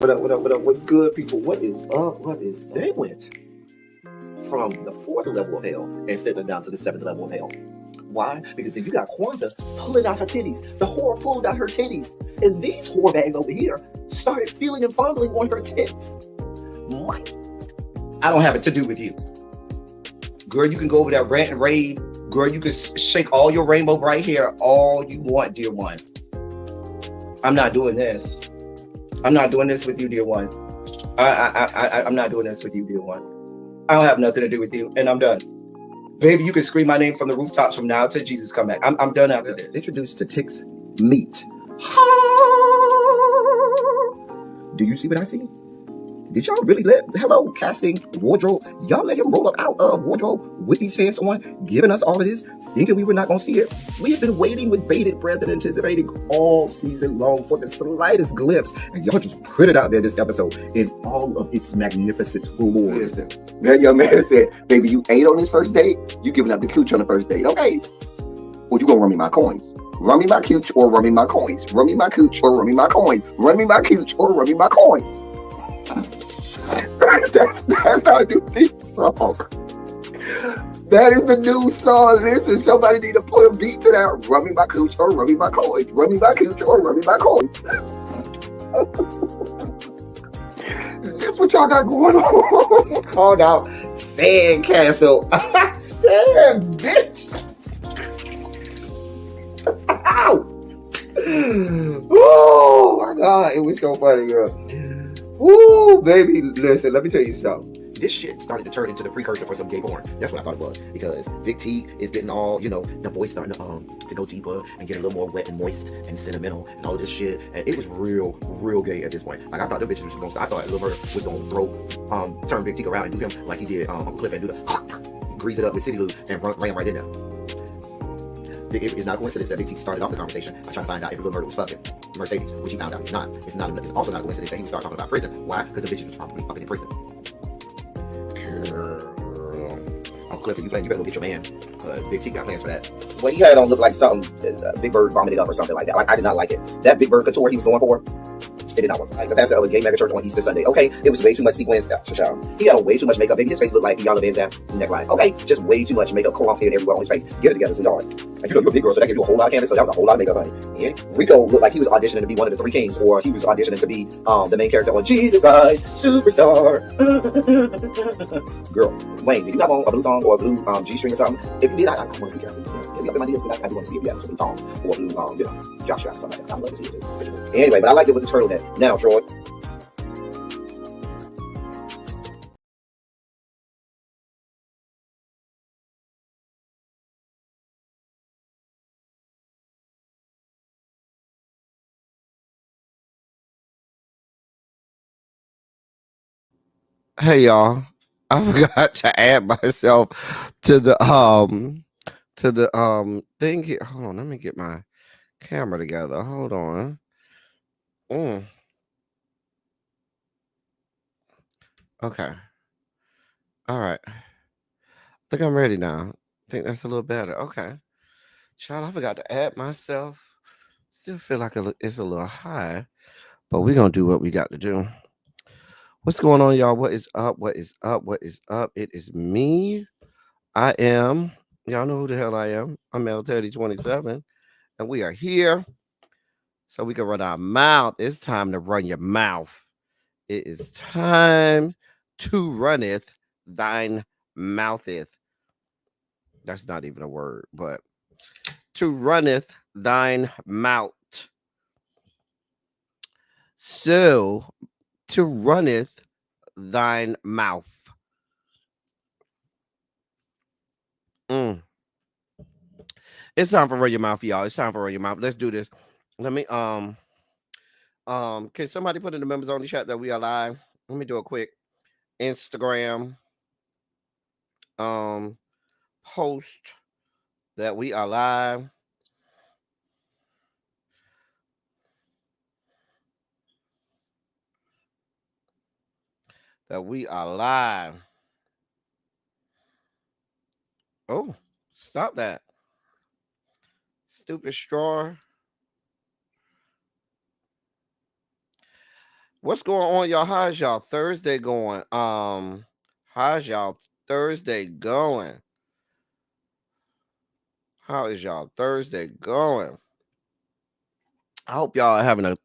What up, what up, what up? What's good, people? What is up? What is up? They went from the fourth level of hell and sent us down to the seventh level of hell. Why? Because then you got Kwanzaa pulling out her titties. The whore pulled out her titties. And these whore bags over here started feeling and fondling on her tits. What? I don't have it to do with you. Girl, you can go over there, rant and rave. Girl, you can shake all your rainbow bright hair all you want, dear one. I'm not doing this. I'm not doing this with you, dear one. I'm not doing this with you, dear one. I don't have nothing to do with you, and I'm done. Baby, you can scream my name from the rooftops from now till Jesus come back. I'm done after this. Introduced to Tick's meat. Do you see what I see? Did y'all really hello, casting, wardrobe, y'all let him roll up out of wardrobe with these fans on, giving us all of this, thinking we were not going to see it? We have been waiting with bated breath and anticipating all season long for the slightest glimpse, and y'all just put it out there this episode in all of its magnificent glory. Listen, that young man said, baby, you ate on this first date, you giving up the cooch on the first date, okay? Well, you gonna run me my coins. Run me my cooch or run me my coins. Run me my cooch or run me my coins. Run me my cooch or run me my coins. That's our new theme song. That is the new song. Listen, somebody need to put a beat to that. Run me my cooch or run me my coins. Run me my cooch or run me my coins. That's what y'all got going on. Called out Sandcastle. Sand, bitch. Ow. Oh my God, it was so funny, girl. Woo, baby, listen, let me tell you something. This shit started to turn into the precursor for some gay porn. That's what I thought it was. Because Big T is getting all, the voice starting to go deeper and get a little more wet and moist and sentimental and all this shit. And it was real gay at this point. Like, I thought the bitches was going to, I thought Lil Bird was going to turn Big T around and do him like he did Uncle Cliff and do the grease it up with City Lou and ran right in there. It's not a coincidence that Big T started off the conversation by trying to find out if Lil Bird was fucking Mercedes, which he found out he's not. It's also not a coincidence that he started talking about prison. Why? Because the bitches was probably fucking in prison. Uncle Cliff, you better go get your man. Big T got plans for that. Well, he had it on look like something Big Bird vomited up or something like that. Like, I did not like it. That Big Bird couture he was going for, it did not work. Like the pastor of a gay mega church on Easter Sunday. Okay, it was way too much sequins. He had on way too much makeup. Baby, his face looked like Yana Van Zam's neckline. Okay, just way too much makeup, clumped in everywhere on his face. Get it together, sweetheart. And you're a big girl, so that gives you a whole lot of canvas. So that was a whole lot of makeup, honey. Yeah. Rico looked like he was auditioning to be one of the three kings, or he was auditioning to be the main character on Jesus Christ Superstar. Girl, Wayne, did you have on a blue thong or a blue G-string or something? If you did, I want to see. Can I see? Hit me up in my DMs. I do want to see if you have a blue thong or a blue jock strap or something like that. I'd love to see it too. Anyway, but I liked it with the turtleneck. Now, Troy. Hey y'all, I forgot to add myself to the thing here. Hold on, let me get my camera together. Hold on. Okay. All right. I think I'm ready now. I think that's a little better. Okay. Child, I forgot to add myself. Still feel like it's a little high, but we're gonna do what we got to do. What's going on, y'all? What is up? What is up? What is up? It is me. I am. Y'all know who the hell I am. I'm L Teddy 27, and we are here so we can run our mouth. It's time to run your mouth. It is time to runneth thine moutheth. That's not even a word, but to runneth thine mouth. So to runneth thine mouth. It's time for run your mouth, y'all. It's time for run your mouth. Let's do this. Let me can somebody put in the members only chat that we are live? Let me do a quick Instagram post that we are live. That we are live. Oh, stop that. Stupid straw. What's going on, y'all? How's y'all Thursday going? How's y'all Thursday going? How is y'all Thursday going? I hope y'all are having a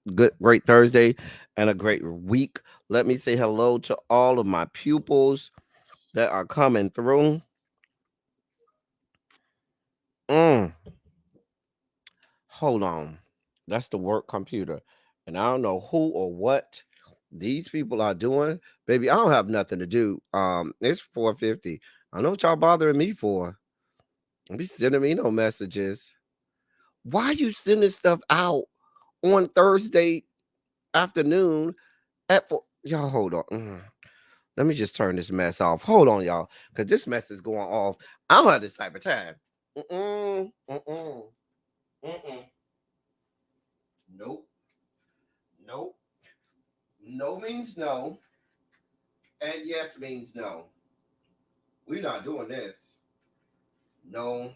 great Thursday and a great week. Let me say hello to all of my pupils that are coming through. Mm, hold on. That's the work computer. And I don't know who or what these people are doing. Baby, I don't have nothing to do. It's 4:50. I know what y'all bothering me for. Don't be sending me no messages. Why you sending stuff out on Thursday afternoon at 4? Y'all hold on. Let me just turn this mess off. Hold on, y'all, because this mess is going off. I don't have this type of time. Mm-mm, mm-mm, mm-mm. Nope. Nope. No means no, and yes means no. We're not doing this. No.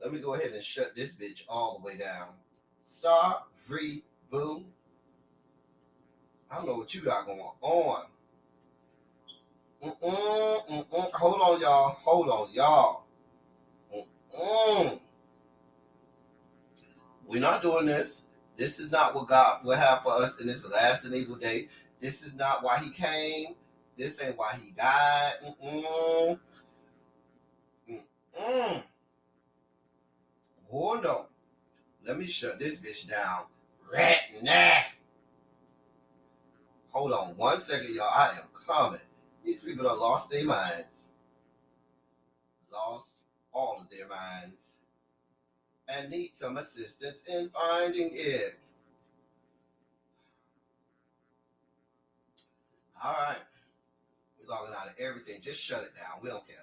Let me go ahead and shut this bitch all the way down. Sorry, boo. I don't know what you got going on. Hold on, y'all. Hold on, y'all. Mm-mm. We're not doing this. This is not what God will have for us in this last and evil day. This is not why he came. This ain't why he died. Mm-mm. Hold on. Let me shut this bitch down right now. Hold on 1 second, y'all. I am coming. These people have lost their minds. Lost all of their minds. And need some assistance in finding it. All right. We're logging out of everything. Just shut it down. We don't care.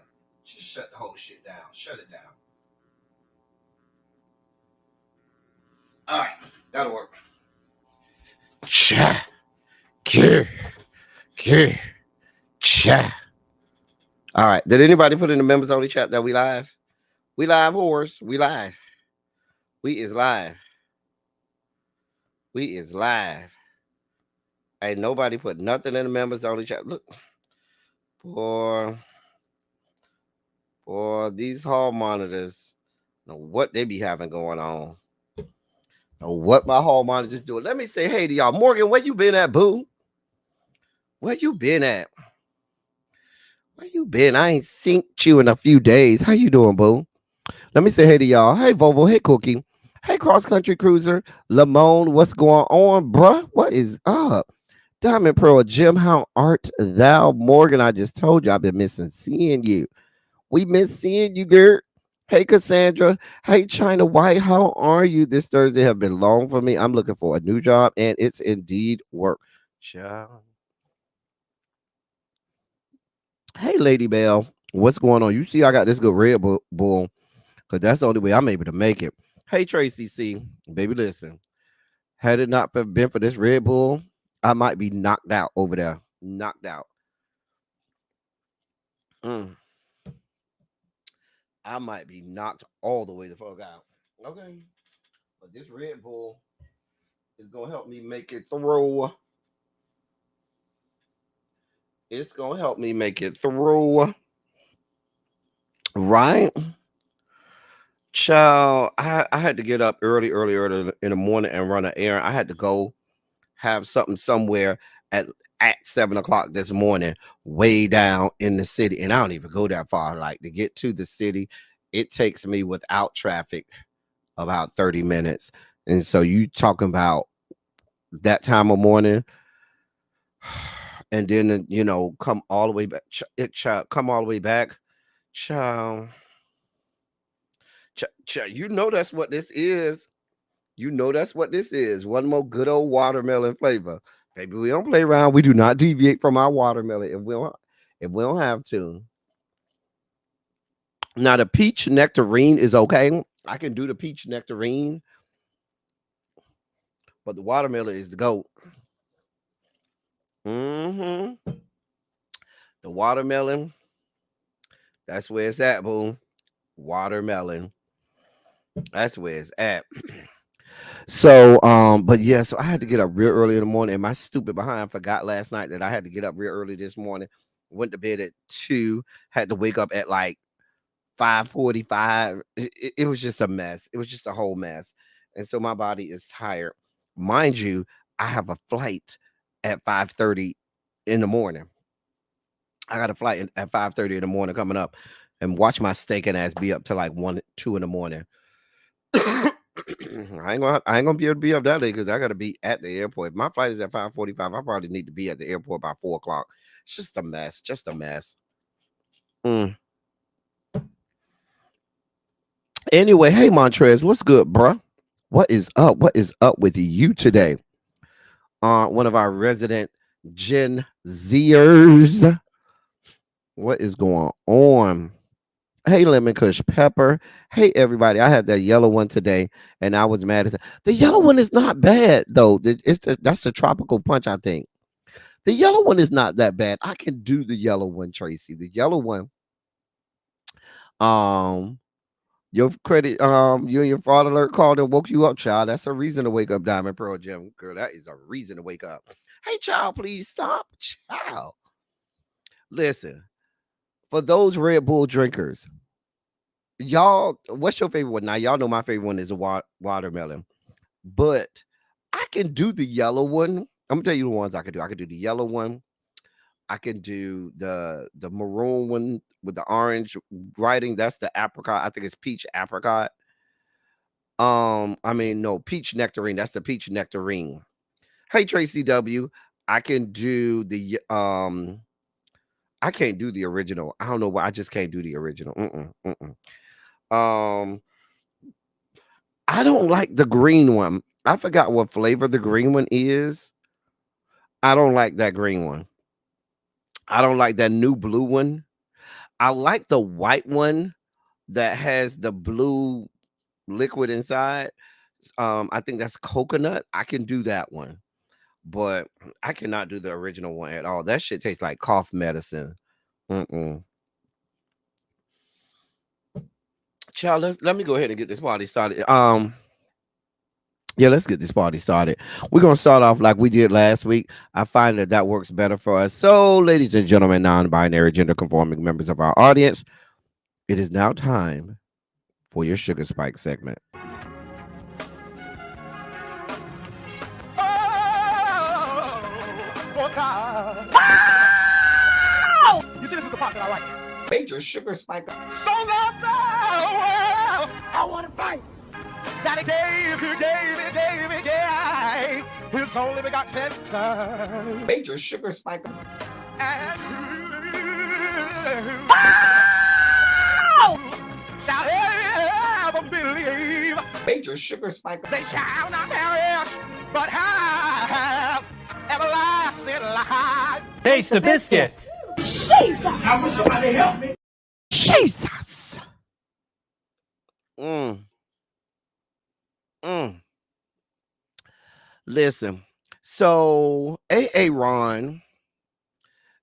Just shut the whole shit down. Shut it down. All right. That'll work. Cha. Cha. Cha. All right. Did anybody put in the members only chat that we live? We live, whores. We live. We is live. We is live. Ain't nobody put nothing in the members only chat. Look. Boy, these hall monitors know what they be having going on. Know what my hall monitors doing. Let me say hey to y'all. Morgan, where you been at, boo? Where you been at? Where you been? I ain't seen you in a few days. How you doing, boo? Let me say hey to y'all. Hey, Volvo. Hey, Cookie. Hey, Cross Country Cruiser. Lamone, what's going on, bruh? What is up? Diamond Pearl Jim, how art thou? Morgan, I just told you I've been missing seeing you. We miss seeing you, girl. Hey, Cassandra. Hey, China White. How are you? This Thursday have been long for me. I'm looking for a new job, and it's indeed work. Ciao. Hey, Lady Bell. What's going on? You see, I got this good Red Bull because that's the only way I'm able to make it. Hey, Tracy C. Baby, listen. Had it not been for this Red Bull, I might be knocked out over there. Knocked out. Mm. I might be knocked all the way the fuck out. Okay. But this Red Bull is going to help me make it through. It's going to help me make it through. Right? Child, I had to get up early in the morning and run an errand. I had to go have something somewhere at 7 o'clock this morning, way down in the city. And I don't even go that far. Like to get to the city, it takes me without traffic about 30 minutes. And so you talking about that time of morning, and then come all the way back. Come all the way back, child. You know that's what this is. You know that's what this is. One more good old watermelon flavor, baby. We don't play around. We do not deviate from our watermelon if we don't have to. Now the peach nectarine is okay. I can do the peach nectarine, but the watermelon is the goat. Mm-hmm. The watermelon, that's where it's at, boo. Watermelon. That's where it's at. So, but yeah, so I had to get up real early in the morning, and my stupid behind forgot last night that I had to get up real early this morning. Went to bed at 2, had to wake up at like 5:45. It was just a mess. It was just a whole mess. And so my body is tired. Mind you, I have a flight at 5:30 in the morning. I got a flight at 5:30 in the morning coming up, and watch my stinking ass be up to like 1, 2 in the morning. I ain't gonna be able to be up that late because I gotta be at the airport. If my flight is at 5:45, I probably need to be at the airport by 4 o'clock. It's just a mess. Just a mess. Mm. Anyway, hey Montrez, what's good, bruh? What is up? What is up with you today? One of our resident Gen Zers. What is going on? Hey, Lemon Kush Pepper. Hey, everybody. I had that yellow one today, and I was mad. The yellow one is not bad, though. That's the tropical punch, I think. The yellow one is not that bad. I can do the yellow one, Tracy. The yellow one. Your credit, you and your fraud alert called and woke you up, child. That's a reason to wake up, Diamond Pearl Gem. Girl, that is a reason to wake up. Hey, child, please stop. Child. Listen, for those Red Bull drinkers, y'all, what's your favorite one? Now, y'all know my favorite one is a watermelon, but I can do the yellow one. I'm gonna tell you the ones I can do. I can do the yellow one. I can do the maroon one with the orange writing. That's the apricot. I think it's peach apricot. I mean, no, peach nectarine. That's the peach nectarine. Hey, Tracy W. I can do the I can't do the original. I don't know why. I just can't do the original. Um, I don't like the green one. I forgot what flavor the green one is. I don't like that green one. I don't like that new blue one. I like the white one that has the blue liquid inside. I think that's coconut. I can do that one, but I cannot do the original one at all. That shit tastes like cough medicine. Child, let me go ahead and get this party started. Yeah, let's get this party started. We're going to start off like we did last week. I find that works better for us. So, ladies and gentlemen, non-binary, gender-conforming members of our audience, it is now time for your Sugar Spike segment. You see, this is the part that I like. Major Sugar Spike. So love the world. I want to fight. That he gave his only begotten son. Major Sugar Spike. And shall ever believe. Major Sugar Spike. They shall not perish, but have everlasting life. Taste the biscuit. Jesus! I wish somebody help me. Jesus! Listen, so Ron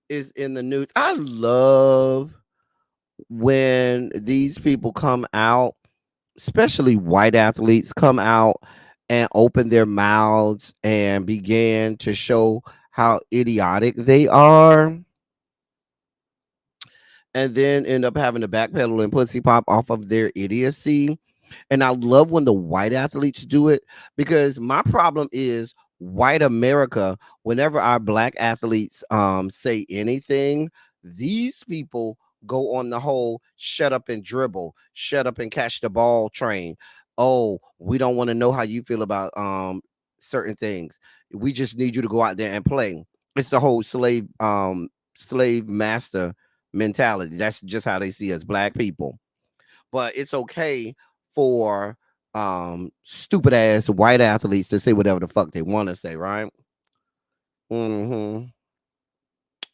is in the news. I love when these people come out, especially white athletes, come out and open their mouths and begin to show how idiotic they are, and then end up having to backpedal and pussy pop off of their idiocy. And I love when the white athletes do it, because my problem is white America. Whenever our black athletes say anything, these people go on the whole shut up and dribble, shut up and catch the ball train. Oh, we don't want to know how you feel about certain things. We just need you to go out there and play. It's the whole slave master mentality. That's just how they see us black people. But it's okay for stupid ass white athletes to say whatever the fuck they want to say, right? Can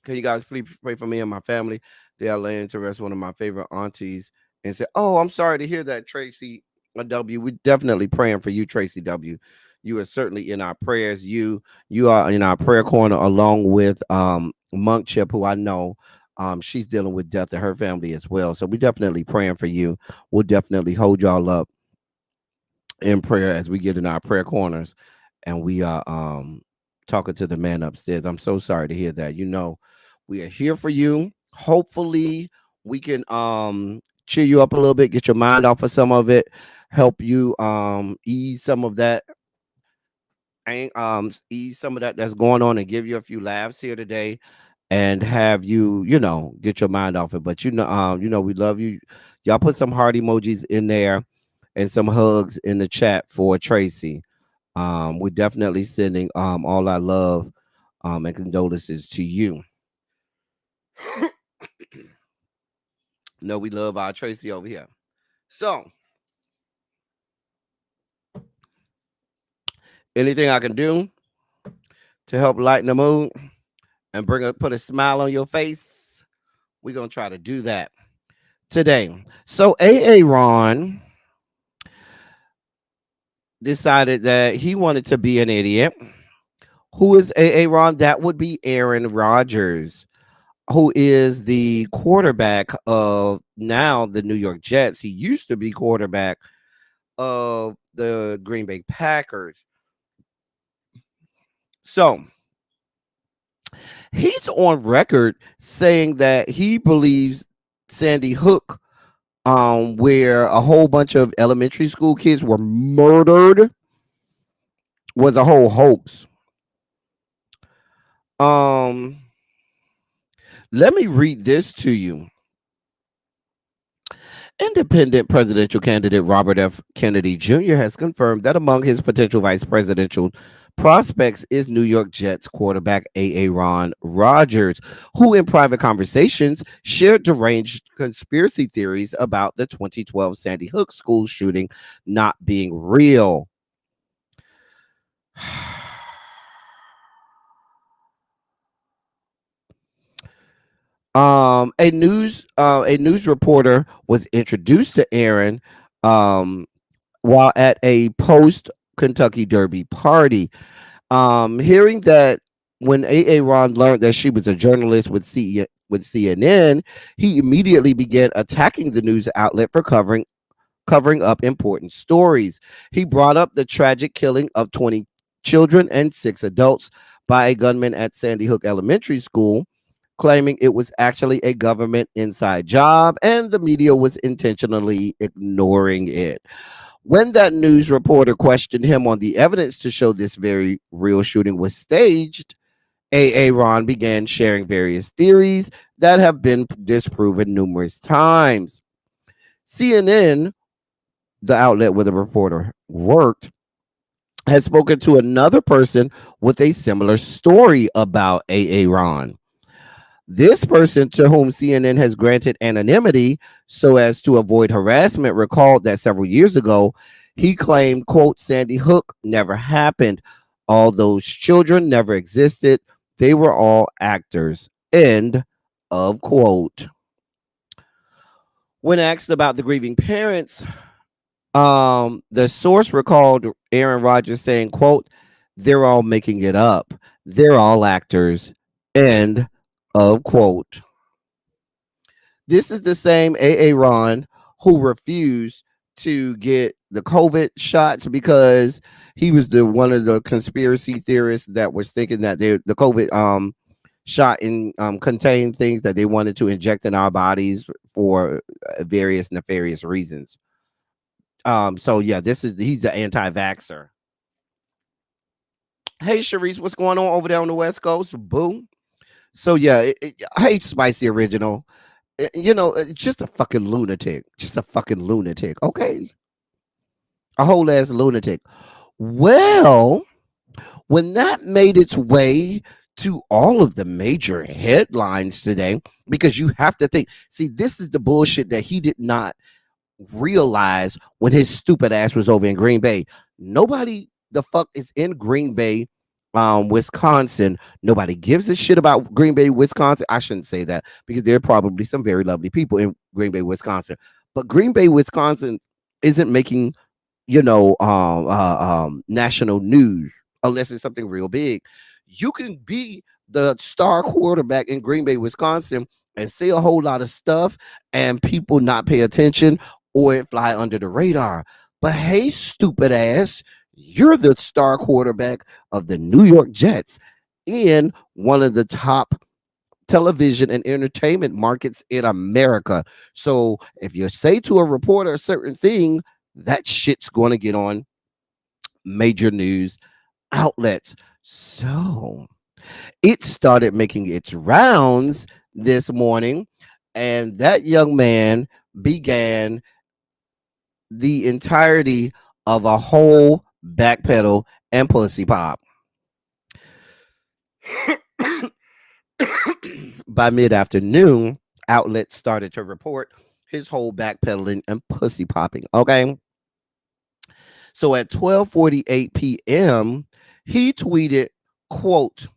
you guys please pray for me and my family? They are laying to rest one of my favorite aunties and said, "Oh, I'm sorry to hear that, Tracy W. We're definitely praying for you, Tracy W. You are certainly in our prayers. You are in our prayer corner along with Monk Chip, who I know she's dealing with death in her family as well. So we're definitely praying for you. We'll definitely hold y'all up in prayer as we get in our prayer corners and we are talking to the man upstairs. I'm so sorry to hear that. You know, we are here for you. Hopefully we can cheer you up a little bit, get your mind off of some of it, help you ease some of that ease some of that that's going on and give you a few laughs here today and have you, you know, get your mind off it. But you know, we love you. Y'all put some heart emojis in there and some hugs in the chat for Tracy. We're definitely sending all our love and condolences to you. No, we love our Tracy over here. So, anything I can do to help lighten the mood and put a smile on your face, we're gonna try to do that today. So, Ron decided that he wanted to be an idiot. Who is Ron? That would be Aaron Rodgers, who is the quarterback of now the New York Jets. He used to be quarterback of the Green Bay Packers. So he's on record saying that he believes Sandy Hook, where a whole bunch of elementary school kids were murdered, was a whole hoax. Let me read this to you. Independent presidential candidate Robert F. Kennedy Jr. has confirmed that among his potential vice presidential prospects is New York Jets quarterback Aaron Rodgers, who in private conversations shared deranged conspiracy theories about the 2012 Sandy Hook school shooting not being real. A news reporter was introduced to Aaron while at a post Kentucky Derby party. Hearing that when Ron learned that she was a journalist with CNN, he immediately began attacking the news outlet for covering up important stories. He brought up the tragic killing of 20 children and 6 adults by a gunman at Sandy Hook Elementary School, claiming it was actually a government inside job and the media was intentionally ignoring it. When that news reporter questioned him on the evidence to show this very real shooting was staged, Ron began sharing various theories that have been disproven numerous times. CNN, the outlet where the reporter worked, has spoken to another person with a similar story about Ron. This person, to whom CNN has granted anonymity so as to avoid harassment, recalled that several years ago, he claimed, quote, Sandy Hook never happened. All those children never existed. They were all actors, end of quote. When asked about the grieving parents, the source recalled Aaron Rodgers saying, quote, they're all making it up. They're all actors, end of quote. This is the same Ron who refused to get the COVID shots because he was one of the conspiracy theorists that was thinking that the COVID shot in contained things that they wanted to inject in our bodies for various nefarious reasons. So yeah, he's the anti-vaxxer. Hey Sharice, what's going on over there on the West Coast? Boom. So yeah, hey Spicy Original. You know, just a fucking lunatic. Just a fucking lunatic. Okay. A whole ass lunatic. Well, when that made its way to all of the major headlines today, because you have to think, see, this is the bullshit that he did not realize when his stupid ass was over in Green Bay. Nobody the fuck is in Green Bay, Wisconsin. Nobody gives a shit about Green Bay, Wisconsin. I shouldn't say that because there are probably some very lovely people in Green Bay, Wisconsin. But Green Bay, Wisconsin isn't making, national news unless it's something real big. You can be the star quarterback in Green Bay, Wisconsin and say a whole lot of stuff and people not pay attention or it fly under the radar. But hey, stupid ass, you're the star quarterback of the New York Jets in one of the top television and entertainment markets in America. So if you say to a reporter a certain thing, that shit's going to get on major news outlets. So it started making its rounds this morning, and that young man began the entirety of a whole backpedal and pussy pop. By mid-afternoon, outlets started to report his whole backpedaling and pussy popping. Okay. So at 12:48 p.m., he tweeted, quote,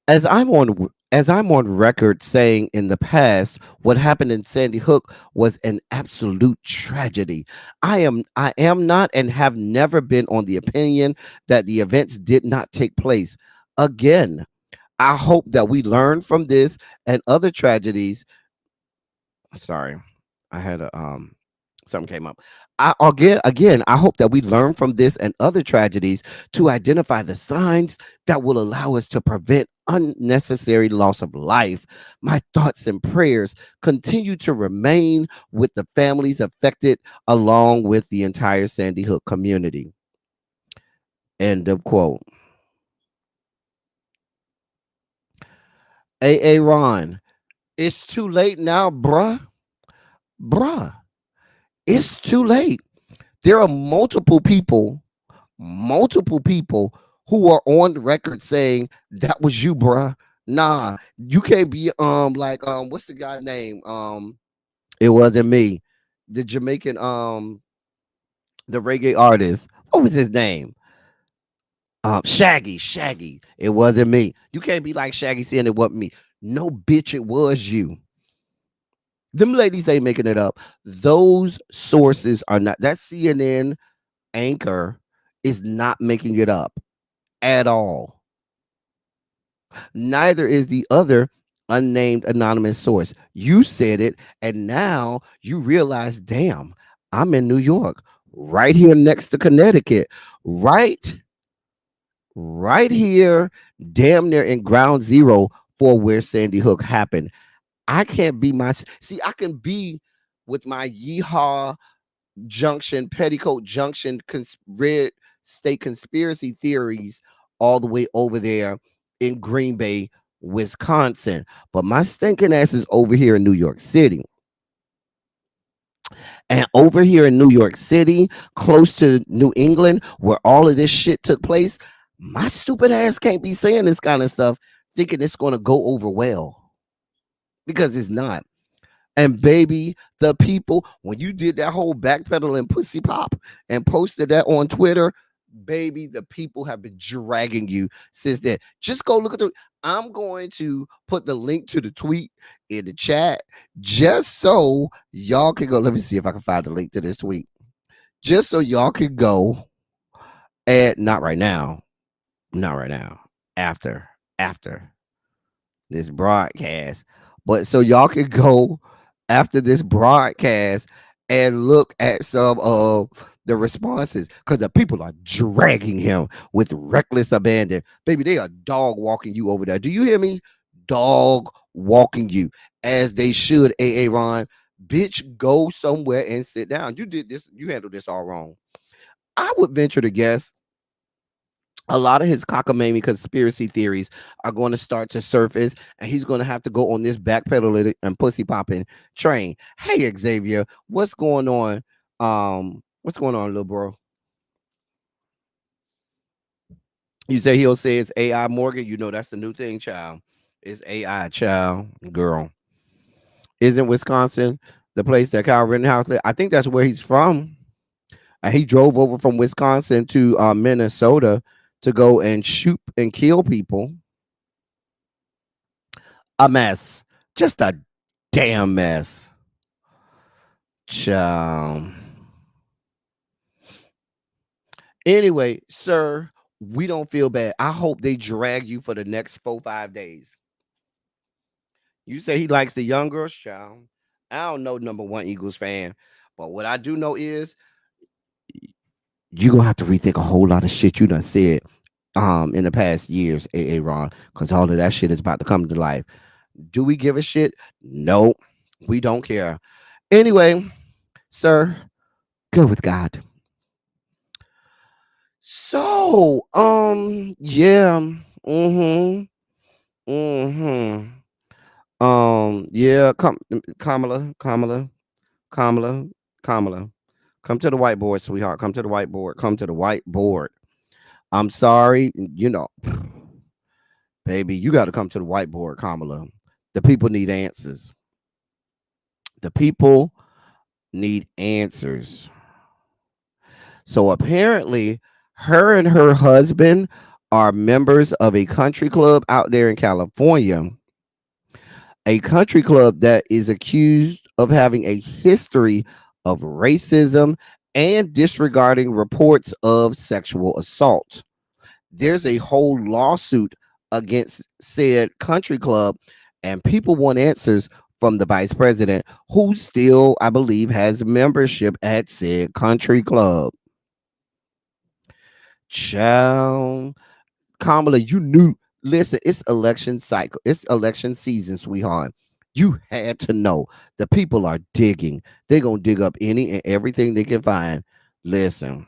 as I'm on record saying in the past, what happened in Sandy Hook was an absolute tragedy. I am not and have never been on the opinion that the events did not take place. Again, I hope that we learn from this and other tragedies. Sorry, I had a something came up. Again, I hope that we learn from this and other tragedies to identify the signs that will allow us to prevent unnecessary loss of life. My thoughts and prayers continue to remain with the families affected, along with the entire Sandy Hook community. End of quote. A Ron, it's too late now, bruh. Bruh, it's too late. There are multiple people who are on the record saying that was you, bruh. Nah, you can't be like what's the guy name? It wasn't me. The Jamaican the reggae artist. What was his name? Shaggy. It wasn't me. You can't be like Shaggy saying it wasn't me. No, bitch, it was you. Them ladies ain't making it up. Those sources are not. That CNN anchor is not making it up at all. Neither is the other unnamed anonymous source. You said it, and now you realize, damn, I'm in New York, right here next to Connecticut, right, right here, damn near in ground zero for where Sandy Hook happened. I can't be my see. I can be with my yeehaw junction, petticoat junction, red state conspiracy theories all the way over there in Green Bay, Wisconsin. But my stinking ass is over here in New York City. And over here in New York City, close to New England, where all of this shit took place, my stupid ass can't be saying this kind of stuff thinking it's going to go over well, because it's not. And baby, the people, when you did that whole backpedal and pussy pop and posted that on Twitter, baby, the people have been dragging you since then. Just go look at the. I'm going to put the link to the tweet in the chat just so y'all can go. Let me see if I can find the link to this tweet. Just so y'all can go and not right now. Not right now. After this broadcast. But so y'all can go after this broadcast and look at some of the responses, because the people are dragging him with reckless abandon. Baby, they are dog walking you over there. Do you hear me? Dog walking you as they should, Ron. Bitch, go somewhere and sit down. You did this, you handled this all wrong. I would venture to guess a lot of his cockamamie conspiracy theories are going to start to surface, and he's going to have to go on this backpedaling and pussy popping train. Hey, Xavier, what's going on? What's going on, little bro? You say he'll say it's AI Morgan. You know that's the new thing, child. It's AI, child, girl. Isn't Wisconsin the place that Kyle Rittenhouse lived? I think that's where he's from. He drove over from Wisconsin to Minnesota to go and shoot and kill people. A mess. Just a damn mess. Child. Anyway, sir, we don't feel bad. I hope they drag you for the next 4-5 days. You say he likes the young girls, child. I don't know, number one Eagles fan. But what I do know is you're gonna have to rethink a whole lot of shit you done said in the past years, Ron, because all of that shit is about to come to life. Do we give a shit? No, we don't care. Anyway, sir, go with God. So, yeah, mm-hmm. Yeah, Kamala, Kamala, come to the whiteboard, sweetheart. Come to the whiteboard. Come to the whiteboard. I'm sorry, baby, you got to come to the whiteboard, Kamala. The people need answers. The people need answers. So apparently, her and her husband are members of a country club out there in California, a country club that is accused of having a history of racism and disregarding reports of sexual assault. There's a whole lawsuit against said country club, and people want answers from the vice president, who still, I believe, has membership at said country club. Child, Kamala, you knew. Listen, it's election cycle. It's election season, sweetheart. You had to know the people are digging. They're gonna dig up any and everything they can find. Listen,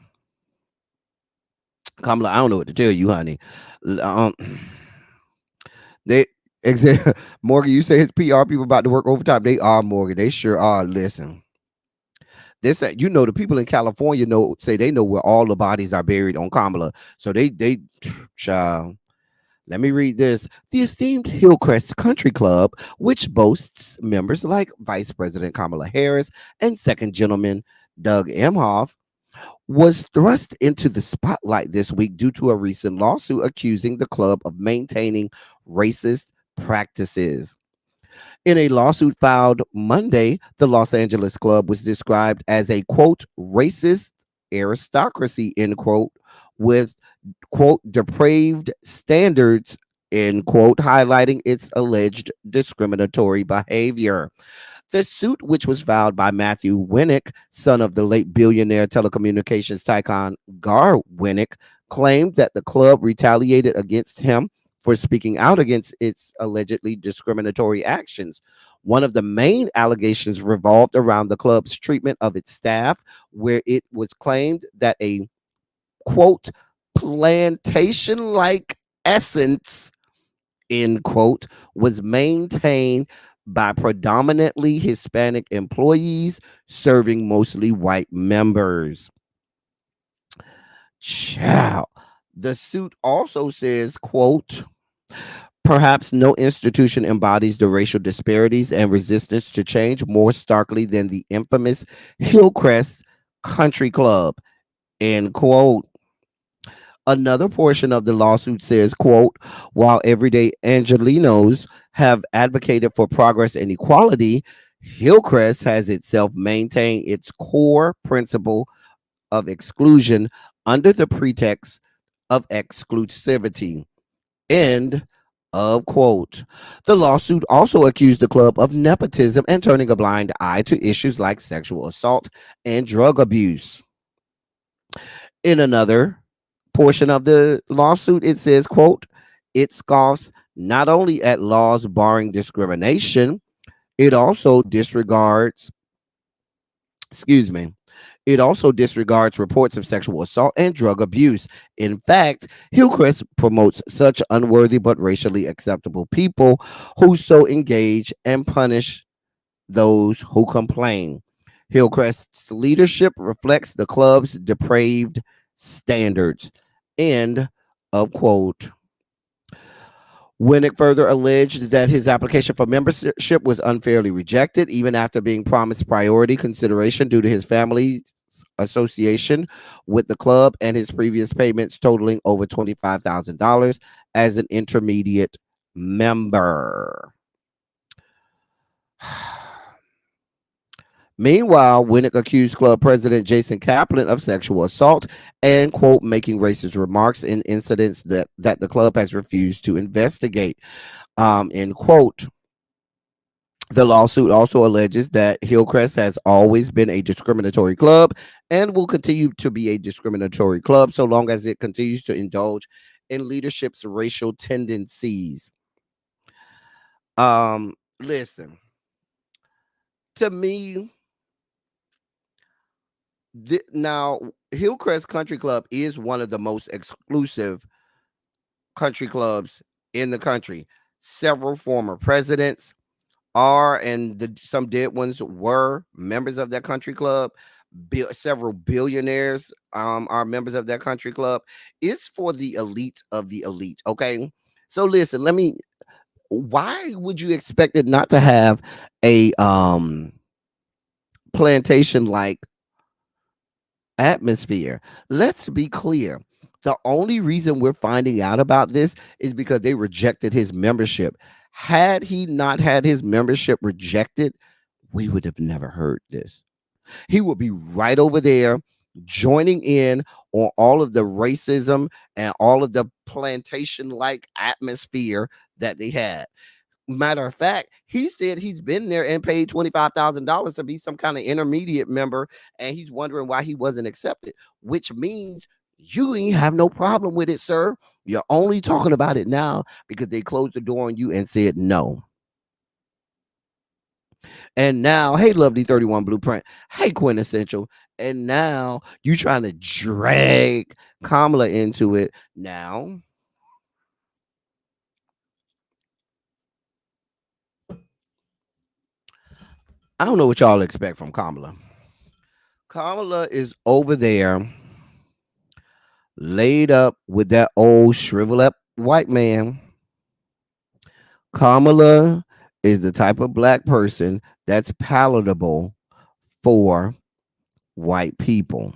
Kamala, I don't know what to tell you, honey. Um, they Morgan, you say his PR people about to work overtime. They are, Morgan. They sure are. Listen, this you know the people in California say they know where all the bodies are buried on Kamala. So they child. Let me read this. The esteemed Hillcrest Country Club, which boasts members like Vice President Kamala Harris and Second Gentleman Doug Emhoff, was thrust into the spotlight this week due to a recent lawsuit accusing the club of maintaining racist practices. In a lawsuit filed Monday, the Los Angeles club was described as a quote racist aristocracy end quote with quote depraved standards end quote, highlighting its alleged discriminatory behavior. The suit, which was filed by Matthew Winnick, son of the late billionaire telecommunications tycoon Gar Winnick, claimed that the club retaliated against him for speaking out against its allegedly discriminatory actions. One of the main allegations revolved around the club's treatment of its staff, where it was claimed that a quote plantation like essence end quote was maintained by predominantly Hispanic employees serving mostly white members. Ciao. The suit also says, quote, perhaps no institution embodies the racial disparities and resistance to change more starkly than the infamous Hillcrest Country Club, end quote. Another portion of the lawsuit says, quote, while everyday Angelinos have advocated for progress and equality, Hillcrest has itself maintained its core principle of exclusion under the pretext of exclusivity. End of quote. The lawsuit also accused the club of nepotism and turning a blind eye to issues like sexual assault and drug abuse. In another portion of the lawsuit, it says, quote, it scoffs not only at laws barring discrimination, it also disregards, excuse me, it also disregards reports of sexual assault and drug abuse. In fact, Hillcrest promotes such unworthy but racially acceptable people who so engage and punish those who complain. Hillcrest's leadership reflects the club's depraved standards. End of quote. Winnick further alleged that his application for membership was unfairly rejected, even after being promised priority consideration due to his family's association with the club and his previous payments totaling over $25,000 as an intermediate member. Meanwhile, Winnick accused club president Jason Kaplan of sexual assault and, quote, making racist remarks in incidents that the club has refused to investigate, end quote. The lawsuit also alleges that Hillcrest has always been a discriminatory club and will continue to be a discriminatory club so long as it continues to indulge in leadership's racial tendencies. Listen, to me, now Hillcrest Country Club is one of the most exclusive country clubs in the country. Several former presidents are, and some dead ones were members of that country club. Several billionaires are members of that country club. It's for the elite of the elite. Okay, so listen, let me. Why would you expect it not to have a plantation like atmosphere? Let's be clear. The only reason we're finding out about this is because they rejected his membership. Had he not had his membership rejected, we would have never heard this. He would be right over there joining in on all of the racism and all of the plantation like atmosphere that they had. Matter of fact, he said he's been there and paid $25,000 to be some kind of intermediate member, and he's wondering why he wasn't accepted, which means you ain't have no problem with it, sir. You're only talking about it now because they closed the door on you and said no. And now, hey, lovely 31 Blueprint. Hey, Quintessential. And now you trying to drag Kamala into it. Now, I don't know what y'all expect from Kamala. Kamala is over there laid up with that old shrivel up white man. Kamala is the type of black person that's palatable for white people.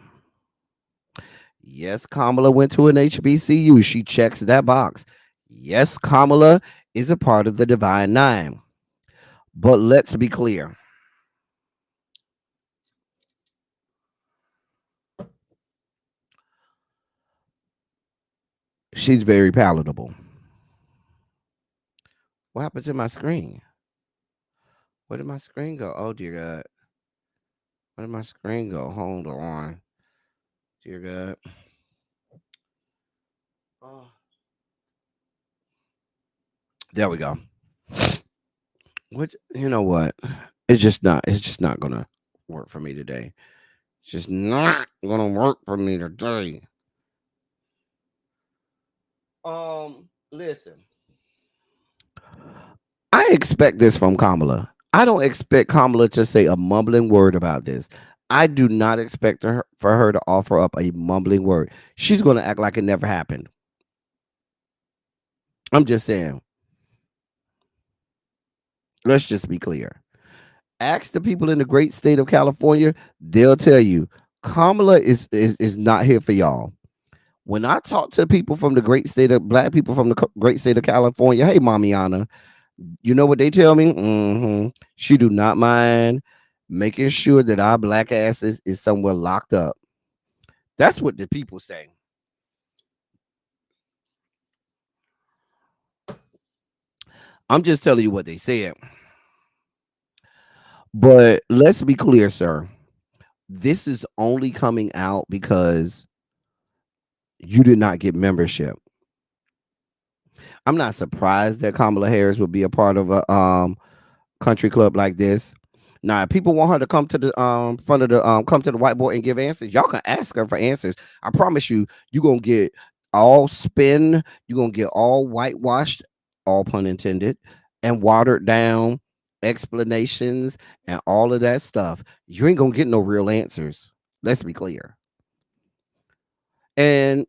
Yes, Kamala went to an HBCU. She checks that box. Yes, Kamala is a part of the Divine Nine. But let's be clear. She's very palatable. What happened to my screen? Where did my screen go? Oh, dear God. Where did my screen go? Hold on. Dear God. Oh. There we go. What, you know what? It's just not gonna work for me today. It's just not gonna work for me today. Listen. I expect this from Kamala. I don't expect Kamala to say a mumbling word about this. I do not expect for her to offer up a mumbling word. She's going to act like it never happened. I'm just saying. Let's just be clear. Ask the people in the great state of California, they'll tell you Kamala is not here for y'all. When I talk to people from the great state of black people from the great state of California, hey, Mamiana, you know what they tell me? She do not mind making sure that our black asses is somewhere locked up. That's what the people say. I'm just telling you what they said. But let's be clear, sir. This is only coming out because you did not get membership. I'm not surprised that Kamala Harris would be a part of a country club like this. Now, if people want her to come to the front of the come to the whiteboard and give answers, y'all can ask her for answers. I promise you, you're gonna get all spin, you're gonna get all whitewashed, all pun intended, and watered down explanations and all of that stuff. You ain't gonna get no real answers. Let's be clear. And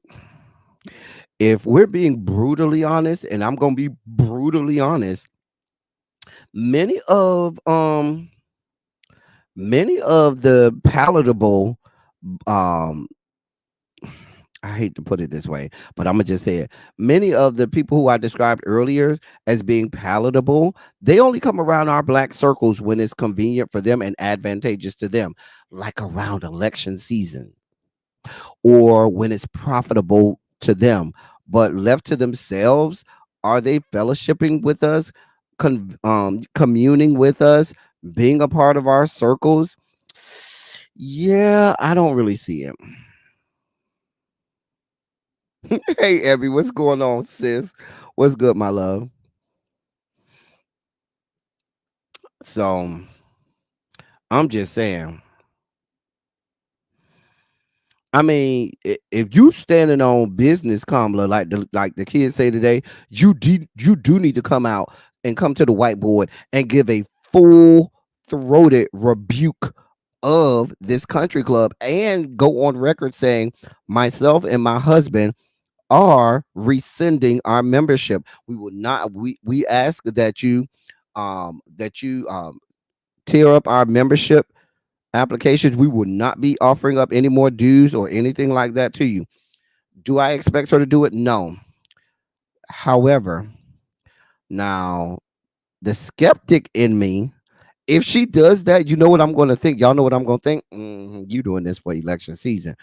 if we're being brutally honest, and I'm gonna be brutally honest, many of um many of the palatable um I hate to put it this way, but I'm gonna just say it. Many of the people who I described earlier as being palatable, they only come around our black circles when it's convenient for them and advantageous to them, like around election season or when it's profitable to them. But left to themselves, are they fellowshipping with us? communing with us, being a part of our circles. Yeah, I don't really see him. Hey, Abby, what's going on, sis? What's good, my love? So I'm just saying. I mean, if you standing on business, Kamala, like the kids say today, you do need to come out and come to the whiteboard and give a full throated rebuke of this country club and go on record saying myself and my husband are rescinding our membership. We will not. We ask that you tear up our membership applications. We will not be offering up any more dues or anything like that to you. Do I expect her to do it? No. However, now the skeptic in me, if she does that, you know what I'm going to think. Y'all know what I'm going to think. You doing this for election season?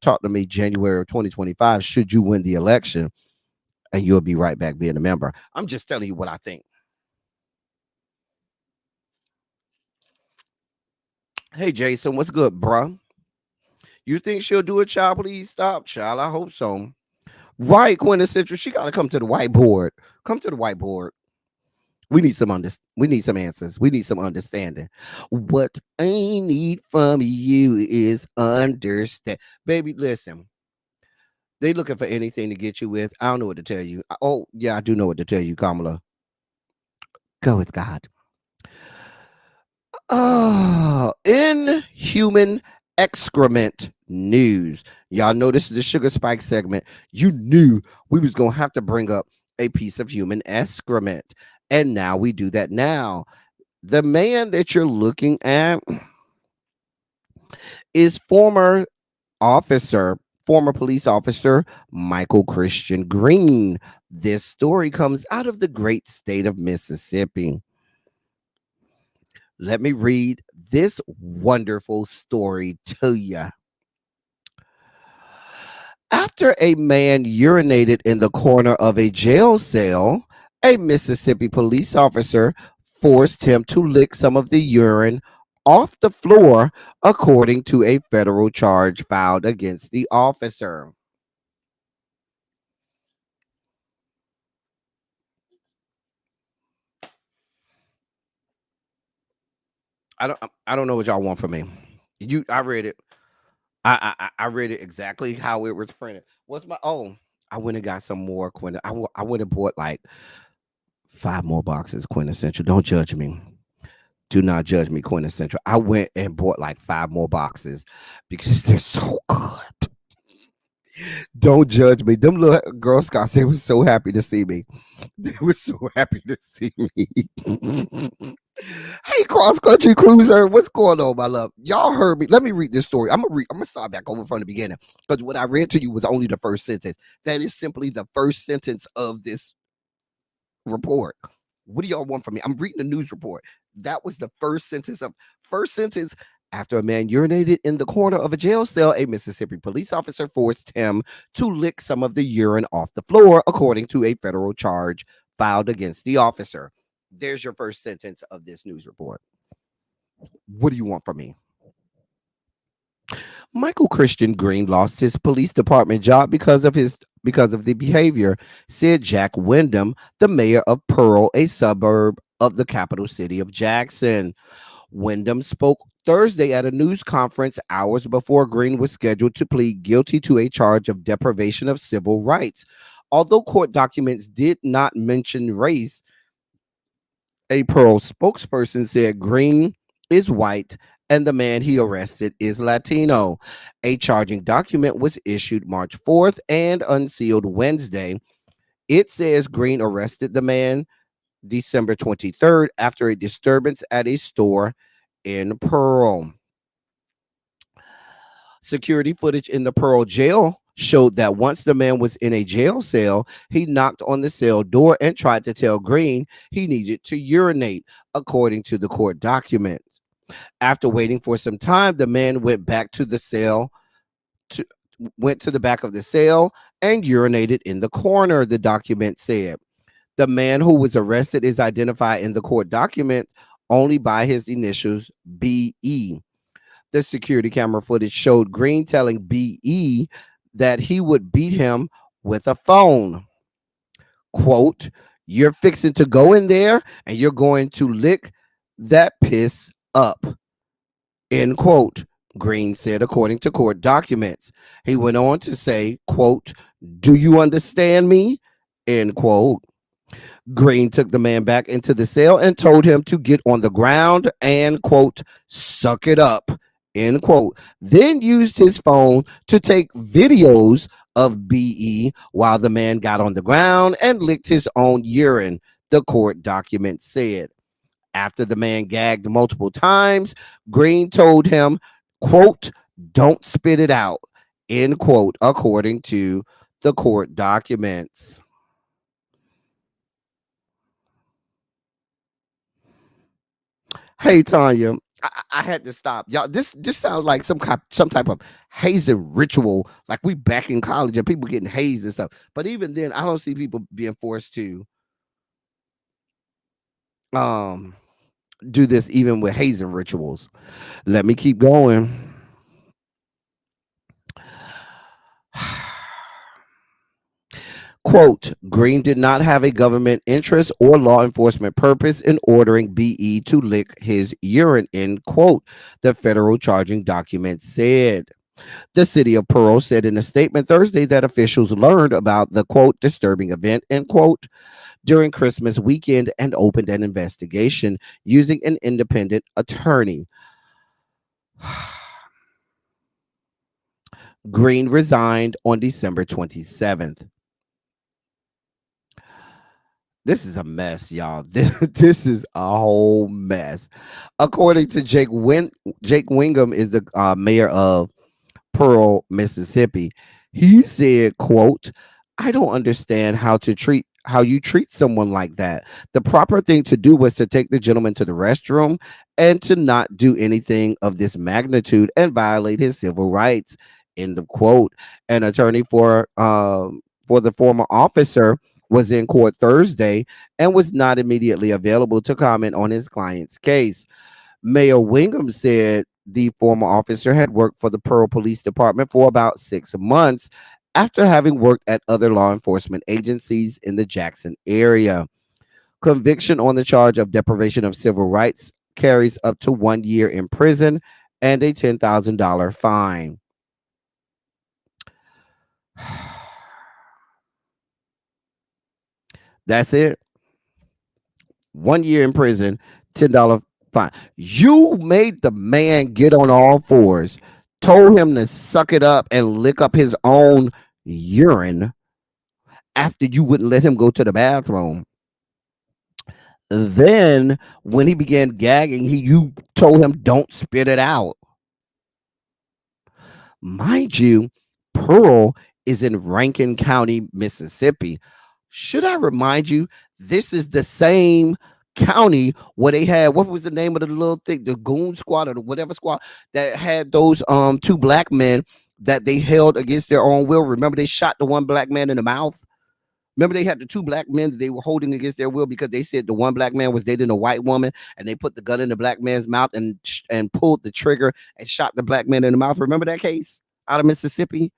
Talk to me January of 2025. Should you win the election, and you'll be right back being a member. I'm just telling you what I think. Hey, Jason, what's good, bruh? You think she'll do it, child? Please stop, child. I hope so. Right, quintessential. She got to come to the whiteboard. Come to the whiteboard. We need some we need some answers. We need some understanding. What I need from you is understand. Baby, listen. They looking for anything to get you with. I don't know what to tell you. Oh, yeah, I do know what to tell you, Kamala. Go with God. In human excrement news. Y'all noticed the sugar spike segment. You knew we was gonna have to bring up a piece of human excrement. And now we do that now. The man that you're looking at is former police officer Michael Christian Green. This story comes out of the great state of Mississippi. Let me read this wonderful story to you. After a man urinated in the corner of a jail cell, a Mississippi police officer forced him to lick some of the urine off the floor, according to a federal charge filed against the officer. I don't know what y'all want from me. I read it. I read it exactly how it was printed. What's my I went and got some more I went and bought like 5 more boxes quintessential. Don't judge me. Do not judge me, quintessential. I went and bought like 5 more boxes because they're so good. Don't judge me. Them little Girl Scouts, they were so happy to see me. They were so happy to see me. Hey, cross country cruiser, what's going on, my love? Y'all heard me. Let me read this story. I'm gonna start back over from the beginning because what I read to you was only the first sentence. That is simply the first sentence of this report. What do y'all want from me? I'm reading the news report. That was the first sentence. After a man urinated in the corner of a jail cell, a Mississippi police officer forced him to lick some of the urine off the floor, according to a federal charge filed against the officer. There's your first sentence of this news report. What do you want from me? Michael Christian Green lost his police department job because of the behavior, said Jack Wyndham, the mayor of Pearl, a suburb of the capital city of Jackson. Wyndham spoke Thursday at a news conference hours before Green was scheduled to plead guilty to a charge of deprivation of civil rights. Although court documents did not mention race, a Pearl spokesperson said Green is white and the man he arrested is Latino. A charging document was issued March 4th and unsealed Wednesday. It says Green arrested the man December 23rd after a disturbance at a store in Pearl. Security footage in the Pearl jail showed that once the man was in a jail cell, he knocked on the cell door and tried to tell Green he needed to urinate, according to the court documents. After waiting for some time, the man went back to the cell, went to the back of the cell and urinated in the corner, the document said. The man who was arrested is identified in the court document only by his initials BE. The security camera footage showed Green telling BE that he would beat him with a phone. Quote, "You're fixing to go in there and you're going to lick that piss up." End quote. Green said, according to court documents. He went on to say, quote, "Do you understand me?" End quote. Green took the man back into the cell and told him to get on the ground and, quote, "suck it up," end quote. Then used his phone to take videos of BE while the man got on the ground and licked his own urine, the court document said. After the man gagged multiple times, Green told him, quote, "don't spit it out," end quote, according to the court documents. Hey Tanya, I had to stop, y'all. This sounds like some type of hazing ritual, like we back in college and people getting hazed and stuff. But even then, I don't see people being forced to um do this even with hazing rituals. Let me keep going. Quote, Green did not have a government interest or law enforcement purpose in ordering BE to lick his urine, end quote, the federal charging document said. The city of Pearl said in a statement Thursday that officials learned about the, quote, "disturbing event," end quote, during Christmas weekend and opened an investigation using an independent attorney. Green resigned on December 27th. This is a mess, y'all. This is a whole mess. According to Jake Wingham is the mayor of Pearl, Mississippi. He said, quote, "I don't understand how you treat someone like that. The proper thing to do was to take the gentleman to the restroom and to not do anything of this magnitude and violate his civil rights." End of quote. An attorney for the former officer was in court Thursday and was not immediately available to comment on his client's case. Mayor Wingham said the former officer had worked for the Pearl Police Department for about 6 months after having worked at other law enforcement agencies in the Jackson area. Conviction on the charge of deprivation of civil rights carries up to 1 year in prison and a $10,000 fine. That's it. 1 year in prison, $10 fine. You made the man get on all fours, told him to suck it up and lick up his own urine after you wouldn't let him go to the bathroom. Then, when he began gagging, you told him don't spit it out. Mind you, Pearl is in Rankin County, Mississippi. Should I remind you, this is the same county where they had, what was the name of the little thing, the goon squad or the whatever squad that had those two black men that they held against their own will. Remember, they shot the one black man in the mouth. Remember, they had the two black men that they were holding against their will because they said the one black man was dating a white woman, and they put the gun in the black man's mouth and pulled the trigger and shot the black man in the mouth. Remember that case out of Mississippi?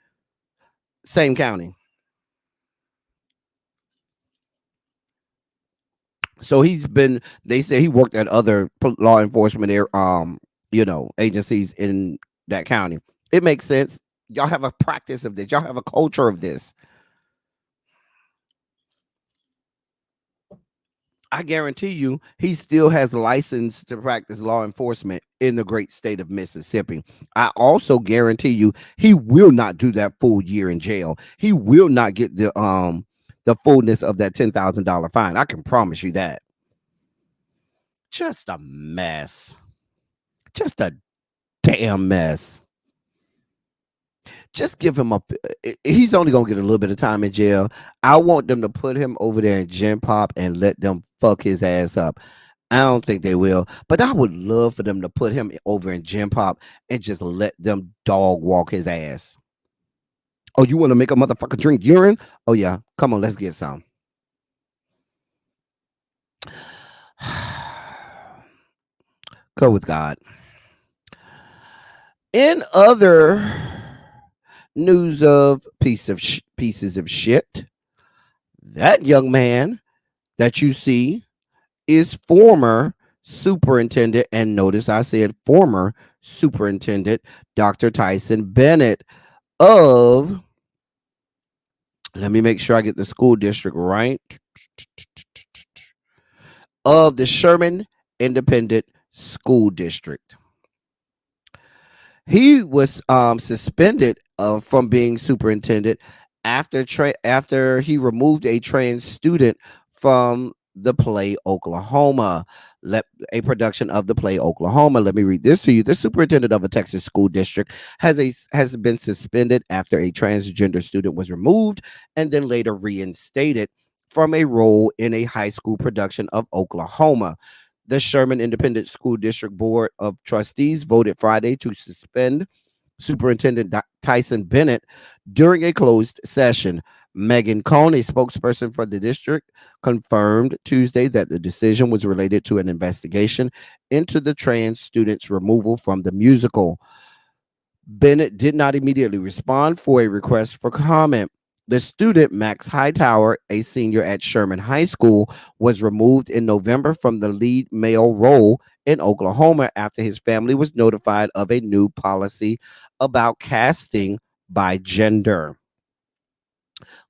Same county. So they say he worked at other law enforcement agencies in that county. It makes sense. Y'all have a practice of this. Y'all have a culture of this. I guarantee you he still has a license to practice law enforcement in the great state of Mississippi. I also guarantee you he will not do that full year in jail. He will not get the fullness of that $10,000 fine. I can promise you that. Just a mess. Just a damn mess. Just give him he's only gonna get a little bit of time in jail. I want them to put him over there in Gen Pop and let them fuck his ass up. I don't think they will, but I would love for them to put him over in Gen Pop and just let them dog walk his ass. Oh, you want to make a motherfucker drink urine? Oh yeah, come on, let's get some. Go with God. In other news of pieces of shit, that young man that you see is former superintendent, and notice I said former superintendent Dr. Tyson Bennett of, let me make sure I get the school district right, of the Sherman Independent School District. He was suspended from being superintendent after he removed a trans student from the play Oklahoma, a production of the play Oklahoma. Let me read this to you. The superintendent of a Texas school district has been suspended after a transgender student was removed and then later reinstated from a role in a high school production of Oklahoma. The Sherman Independent School District Board of Trustees voted Friday to suspend Superintendent Tyson Bennett during a closed session. Megan Cohn, a spokesperson for the district, confirmed Tuesday that the decision was related to an investigation into the trans student's removal from the musical. Bennett did not immediately respond for a request for comment. The student, Max Hightower, a senior at Sherman High School, was removed in November from the lead male role in Oklahoma after his family was notified of a new policy about casting by gender.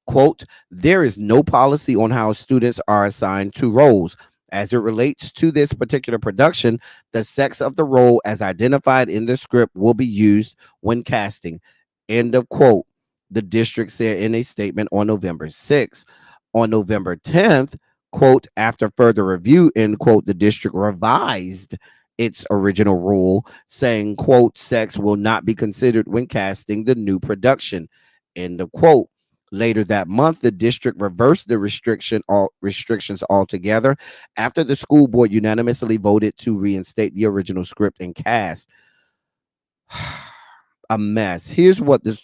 Quote, there is no policy on how students are assigned to roles. As it relates to this particular production, the sex of the role as identified in the script will be used when casting. End of quote. The district said in a statement on November 6th. On November 10th, quote, after further review, end quote, the district revised its original rule, saying, quote, sex will not be considered when casting the new production. End of quote. Later that month, the district reversed the restrictions altogether after the school board unanimously voted to reinstate the original script and cast. A mess. Here's what the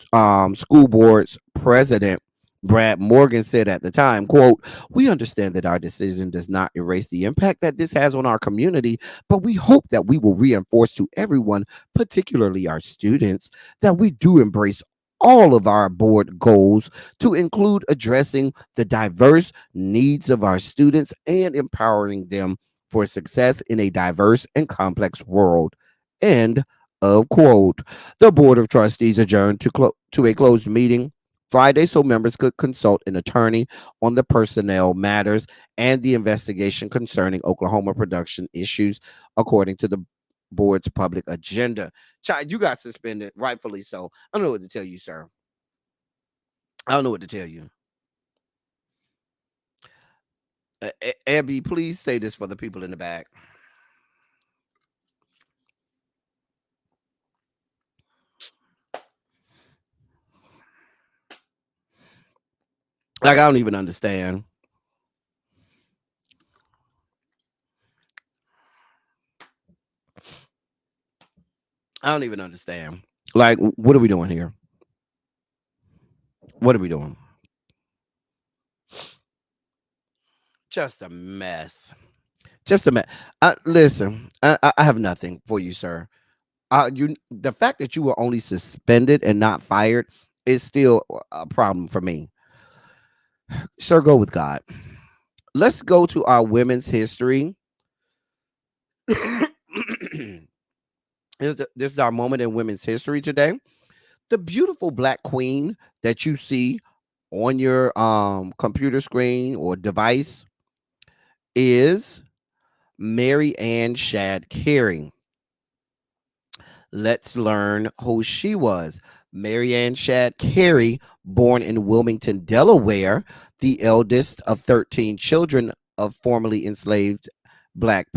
school board's president, Brad Morgan, said at the time, quote, we understand that our decision does not erase the impact that this has on our community, but we hope that we will reinforce to everyone, particularly our students, that we do embrace all of our board goals to include addressing the diverse needs of our students and empowering them for success in a diverse and complex world. End of quote. The Board of Trustees adjourned to a closed meeting Friday so members could consult an attorney on the personnel matters and the investigation concerning Oklahoma production issues, according to the board's public agenda. Child, you got suspended, rightfully so. I don't know what to tell you, sir. I don't know what to tell you. Abby, please say this for the people in the back. Like, I don't even understand. I don't even understand. Like, what are we doing here? What are we doing? Just a mess. Just a mess. Listen, I have nothing for you, sir. The fact that you were only suspended and not fired is still a problem for me. Sir, go with God. Let's go to our women's history. This is our moment in women's history today. The beautiful black queen that you see on your computer screen or device is Mary Ann Shadd Carey. Let's learn who she was. Mary Ann Shadd Carey, born in Wilmington, Delaware, the eldest of 13 children of formerly enslaved black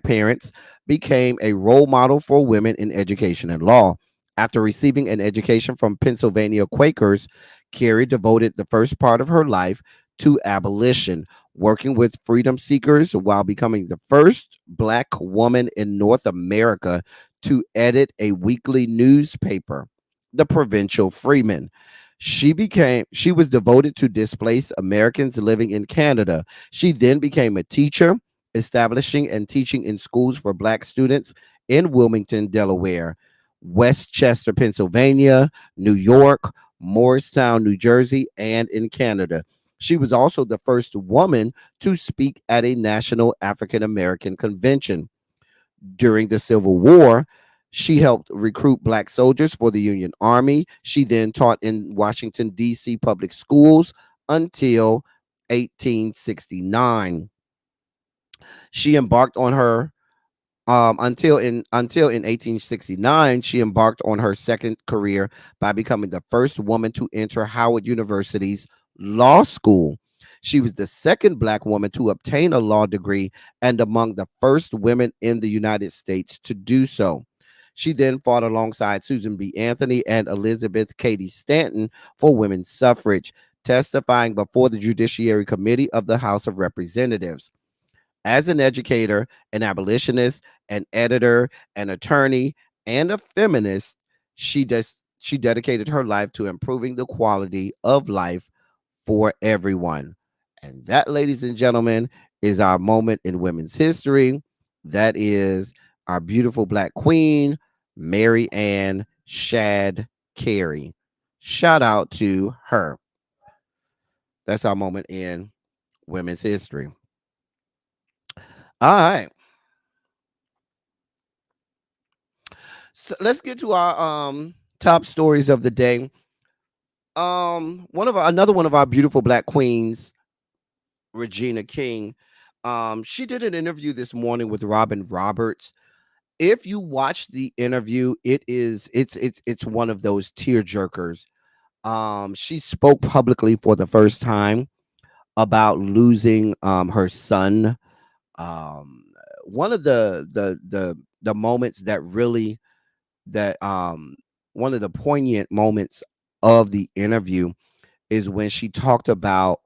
parents, became a role model for women in education and law. After receiving an education from Pennsylvania Quakers, Carey devoted the first part of her life to abolition, working with freedom seekers while becoming the first black woman in North America to edit a weekly newspaper, the Provincial Freeman. She was devoted to displaced Americans living in Canada. She then became a teacher establishing and teaching in schools for Black students in Wilmington, Delaware, Westchester, Pennsylvania, New York, Morristown, New Jersey, and in Canada. She was also the first woman to speak at a national African American convention. During the Civil War, she helped recruit Black soldiers for the Union Army. She then taught in Washington, D.C. public schools until 1869. She embarked on her until in 1869 she embarked on her second career by becoming the first woman to enter Howard University's law school. She was the second Black woman to obtain a law degree and among the first women in the United States to do so. She then fought alongside Susan B. Anthony and Elizabeth Cady Stanton for women's suffrage, testifying before the Judiciary Committee of the House of Representatives. As an educator, an abolitionist, an editor, an attorney, and a feminist, she dedicated her life to improving the quality of life for everyone. And that, ladies and gentlemen, is our moment in women's history. That is our beautiful Black queen, Mary Ann Shad Carey. Shout out to her. That's our moment in women's history. All right. So let's get to our top stories of the day. Another one of our beautiful Black queens, Regina King. She did an interview this morning with Robin Roberts. If you watch the interview, it's one of those tear jerkers. She spoke publicly for the first time about losing her son. Um, One of the moments that really that one of the poignant moments of the interview is when she talked about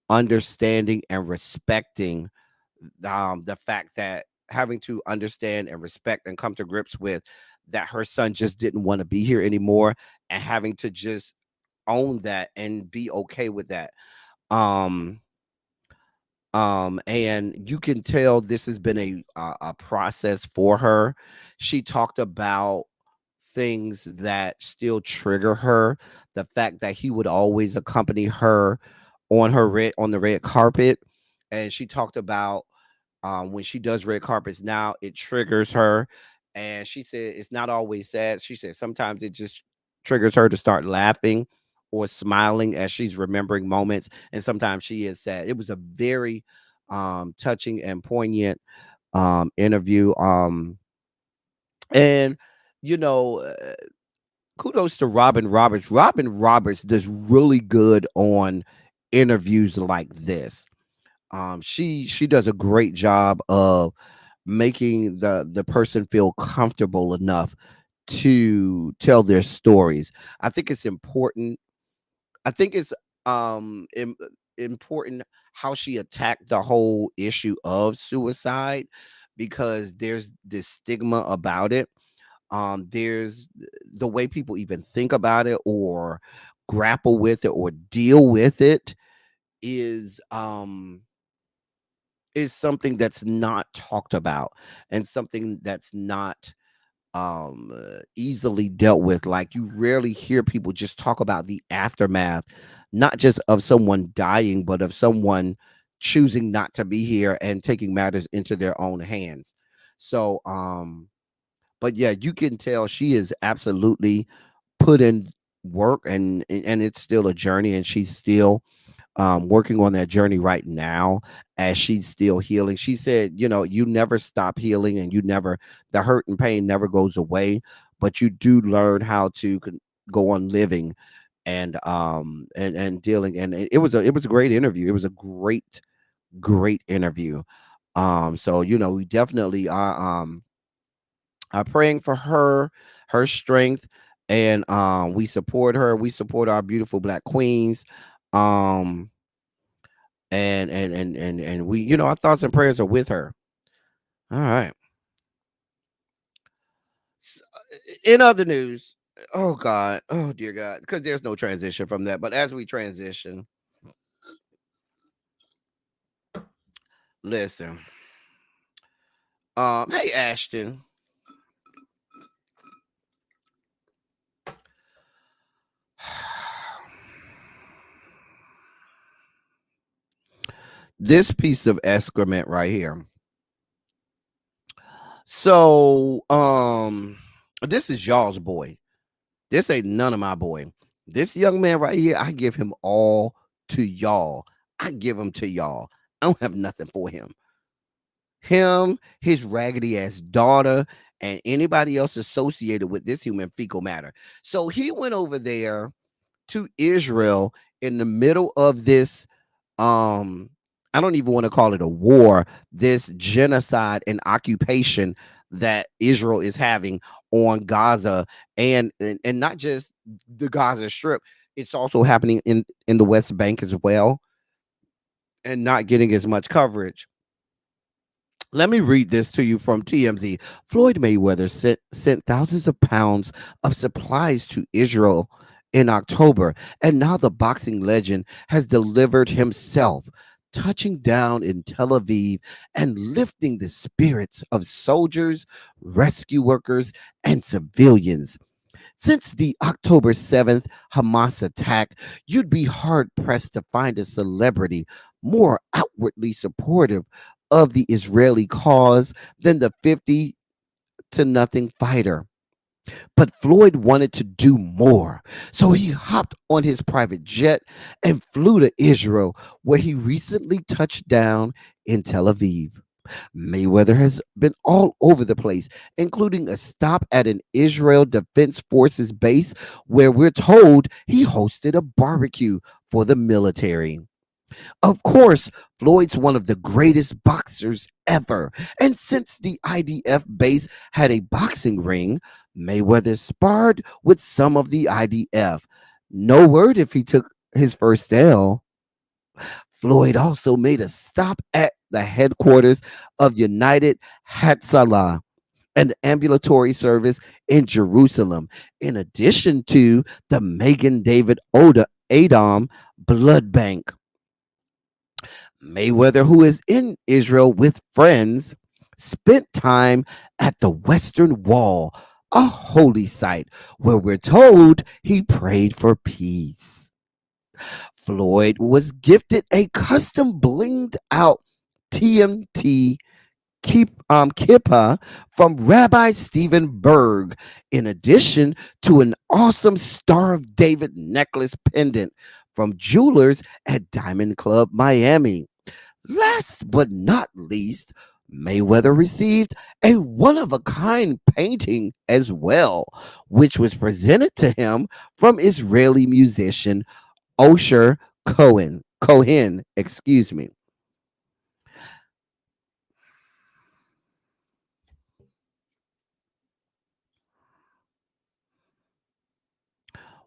understanding and respecting the fact that having to understand and respect and come to grips with that her son just didn't want to be here anymore and having to just own that and be okay with that. um and you can tell this has been a process for her. She talked about things that still trigger her, the fact that he would always accompany her on the red carpet. And she talked about when she does red carpets now, it triggers her. And she said it's not always sad. She said sometimes it just triggers her to start laughing or smiling as she's remembering moments. And sometimes she is sad. It was a very touching and poignant interview. And you know, kudos to Robin Roberts. Robin Roberts does really good on interviews like this. She does a great job of making the person feel comfortable enough to tell their stories. I think it's important. I think it's important how she attacked the whole issue of suicide because there's this stigma about it. There's the way people even think about it or grapple with it or deal with it is is something that's not talked about and something that's not easily dealt with. Like you rarely hear people just talk about the aftermath, not just of someone dying, but of someone choosing not to be here and taking matters into their own hands. So but yeah, you can tell she is absolutely put in work, and it's still a journey, and she's still working on that journey right now as she's still healing. She said, you know, you never stop healing, and the hurt and pain never goes away, but you do learn how to go on living and dealing. And it was a great interview. It was a great interview. So you know, we definitely are praying for her strength, and we support her. We support our beautiful Black queens. Um and we, you know, our thoughts and prayers are with her. All right. In other news, oh God, oh dear God, because there's no transition from that. But as we transition, listen. Hey Ashton. This piece of excrement right here. So, this is y'all's boy. This ain't none of my boy. This young man right here, I give him all to y'all. I give him to y'all. I don't have nothing for him. Him, his raggedy ass daughter, and anybody else associated with this human fecal matter. So he went over there to Israel in the middle of this I don't even want to call it a war, this genocide and occupation that Israel is having on Gaza and not just the Gaza Strip. It's also happening in the West Bank as well and not getting as much coverage. Let me read this to you from TMZ. Floyd Mayweather sent thousands of pounds of supplies to Israel in October, and now the boxing legend has delivered himself, touching down in Tel Aviv and lifting the spirits of soldiers, rescue workers, and civilians. Since the October 7th Hamas attack, you'd be hard pressed to find a celebrity more outwardly supportive of the Israeli cause than the 50 to nothing fighter. But Floyd wanted to do more. So he hopped on his private jet and flew to Israel, where he recently touched down in Tel Aviv. Mayweather has been all over the place, including a stop at an Israel Defense Forces base where we're told he hosted a barbecue for the military. Of course, Floyd's one of the greatest boxers ever. And since the IDF base had a boxing ring, Mayweather sparred with some of the IDF. No word if he took his first L. Floyd also made a stop at the headquarters of United Hatzalah, an ambulatory service in Jerusalem, in addition to the Megan David Adom Blood Bank. Mayweather, who is in Israel with friends, spent time at the Western Wall, a holy site where we're told he prayed for peace. Floyd was gifted a custom blinged out TMT kippah from Rabbi Stephen Berg, in addition to an awesome Star of David necklace pendant from jewelers at Diamond Club Miami. Last but not least, Mayweather received a one-of-a-kind painting as well, which was presented to him from Israeli musician Osher Cohen, excuse me.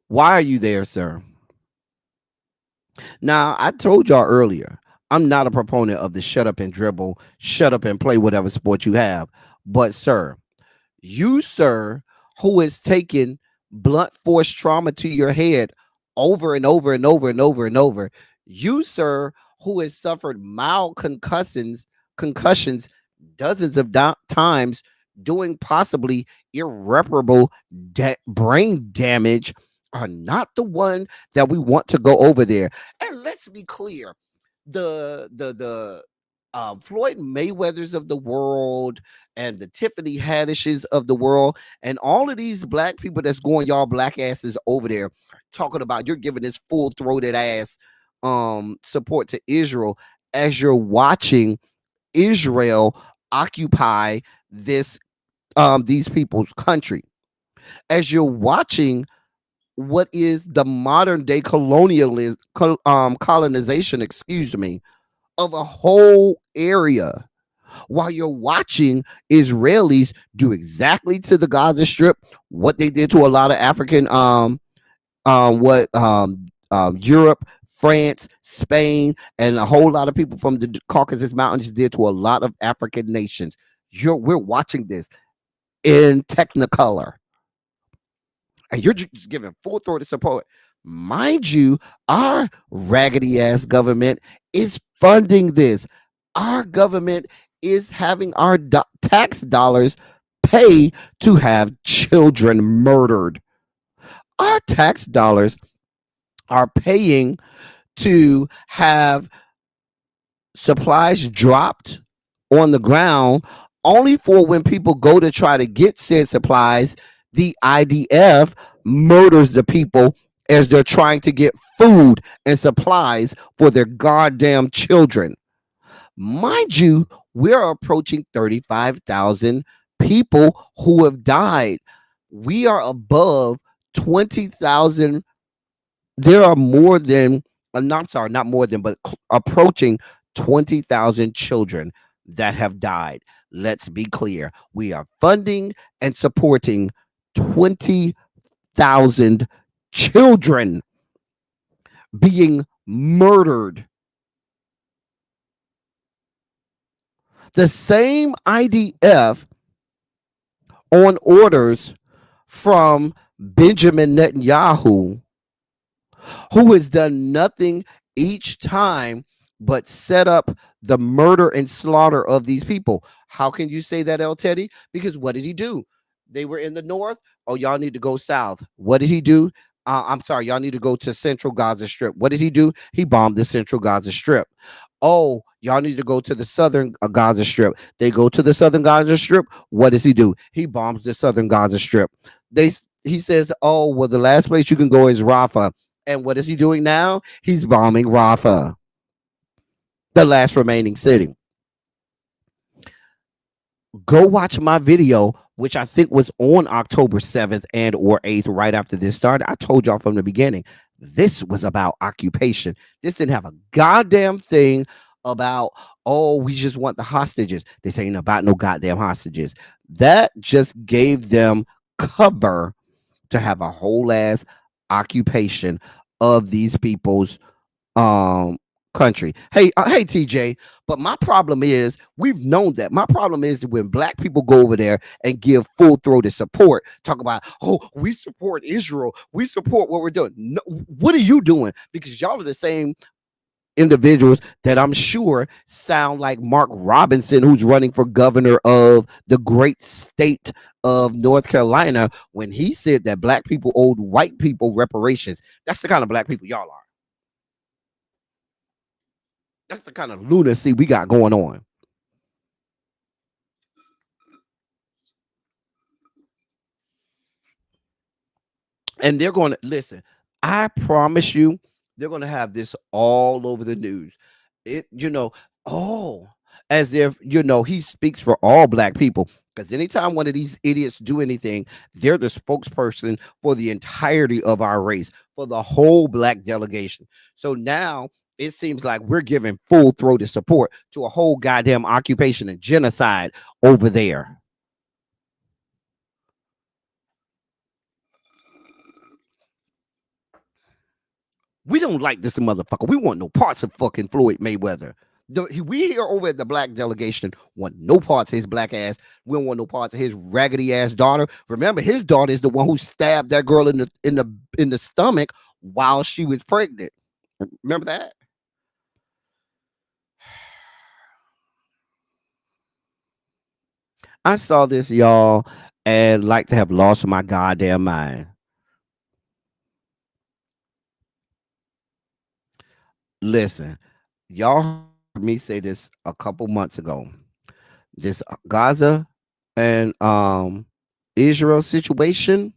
Why are you there, sir? Now, I told y'all earlier, I'm not a proponent of the shut up and dribble, shut up and play whatever sport you have. But, sir, you, sir, who has taken blunt force trauma to your head over and over and over and over and over, you, sir, who has suffered mild concussions dozens of times, doing possibly irreparable brain damage, are not the one that we want to go over there. And let's be clear, the Floyd Mayweathers of the world and the Tiffany Haddishes of the world and all of these black people that's going y'all black asses over there talking about you're giving this full-throated ass support to Israel as you're watching Israel occupy this these people's country, as you're watching what is the modern day colonization, excuse me, of a whole area, while you're watching Israelis do exactly to the Gaza Strip what they did to a lot of African Europe, France, Spain, and a whole lot of people from the Caucasus Mountains did to a lot of African nations. We're watching this in Technicolor, and you're just giving full-throated support. Mind you, our raggedy ass government is funding this. Our government is having our tax dollars pay to have children murdered. Our tax dollars are paying to have supplies dropped on the ground, only for when people go to try to get said supplies, the IDF murders the people as they're trying to get food and supplies for their goddamn children. Mind you, we're approaching 35,000 people who have died. We are above 20,000. There are more than, I'm sorry, not more than, but approaching 20,000 children that have died. Let's be clear. We are funding and supporting 20,000 children being murdered. The same IDF on orders from Benjamin Netanyahu, who has done nothing each time but set up the murder and slaughter of these people. How can you say that, El Teddy? Because what did he do? They were in the north. Oh, y'all need to go south. What did he do? I'm sorry, y'all need to go to Central Gaza Strip. What did he do? He bombed the Central Gaza Strip. Oh, y'all need to go to the southern Gaza Strip. They go to the southern Gaza Strip. What does he do? He bombs the southern Gaza Strip. He says, oh, well, the last place you can go is Rafah. And what is he doing now? He's bombing Rafah, the last remaining city. Go watch my video, which I think was on October 7th and or 8th, right after this started. I told y'all from the beginning, this was about occupation. This didn't have a goddamn thing about, oh, we just want the hostages. This ain't about no goddamn hostages. That just gave them cover to have a whole ass occupation of these people's country. Hey, TJ, but my problem is, we've known that. My problem is when black people go over there and give full-throated support, talk about, oh, we support Israel, we support what we're doing. No, what are you doing? Because y'all are the same individuals that I'm sure sound like Mark Robinson, who's running for governor of the great state of North Carolina, when he said that black people owed white people reparations. That's the kind of black people y'all are. That's the kind of lunacy we got going on. And they're going to listen. I promise you, they're going to have this all over the news. Oh, as if, he speaks for all black people. Because anytime one of these idiots do anything, they're the spokesperson for the entirety of our race, for the whole black delegation. So now it seems like we're giving full-throated support to a whole goddamn occupation and genocide over there. We don't like this motherfucker. We want no parts of fucking Floyd Mayweather. We here over at the black delegation want no parts of his black ass. We don't want no parts of his raggedy ass daughter. Remember, his daughter is the one who stabbed that girl in the stomach while she was pregnant. Remember that? I saw this, y'all, and like to have lost my goddamn mind. Listen, y'all heard me say this a couple months ago. This Gaza and Israel situation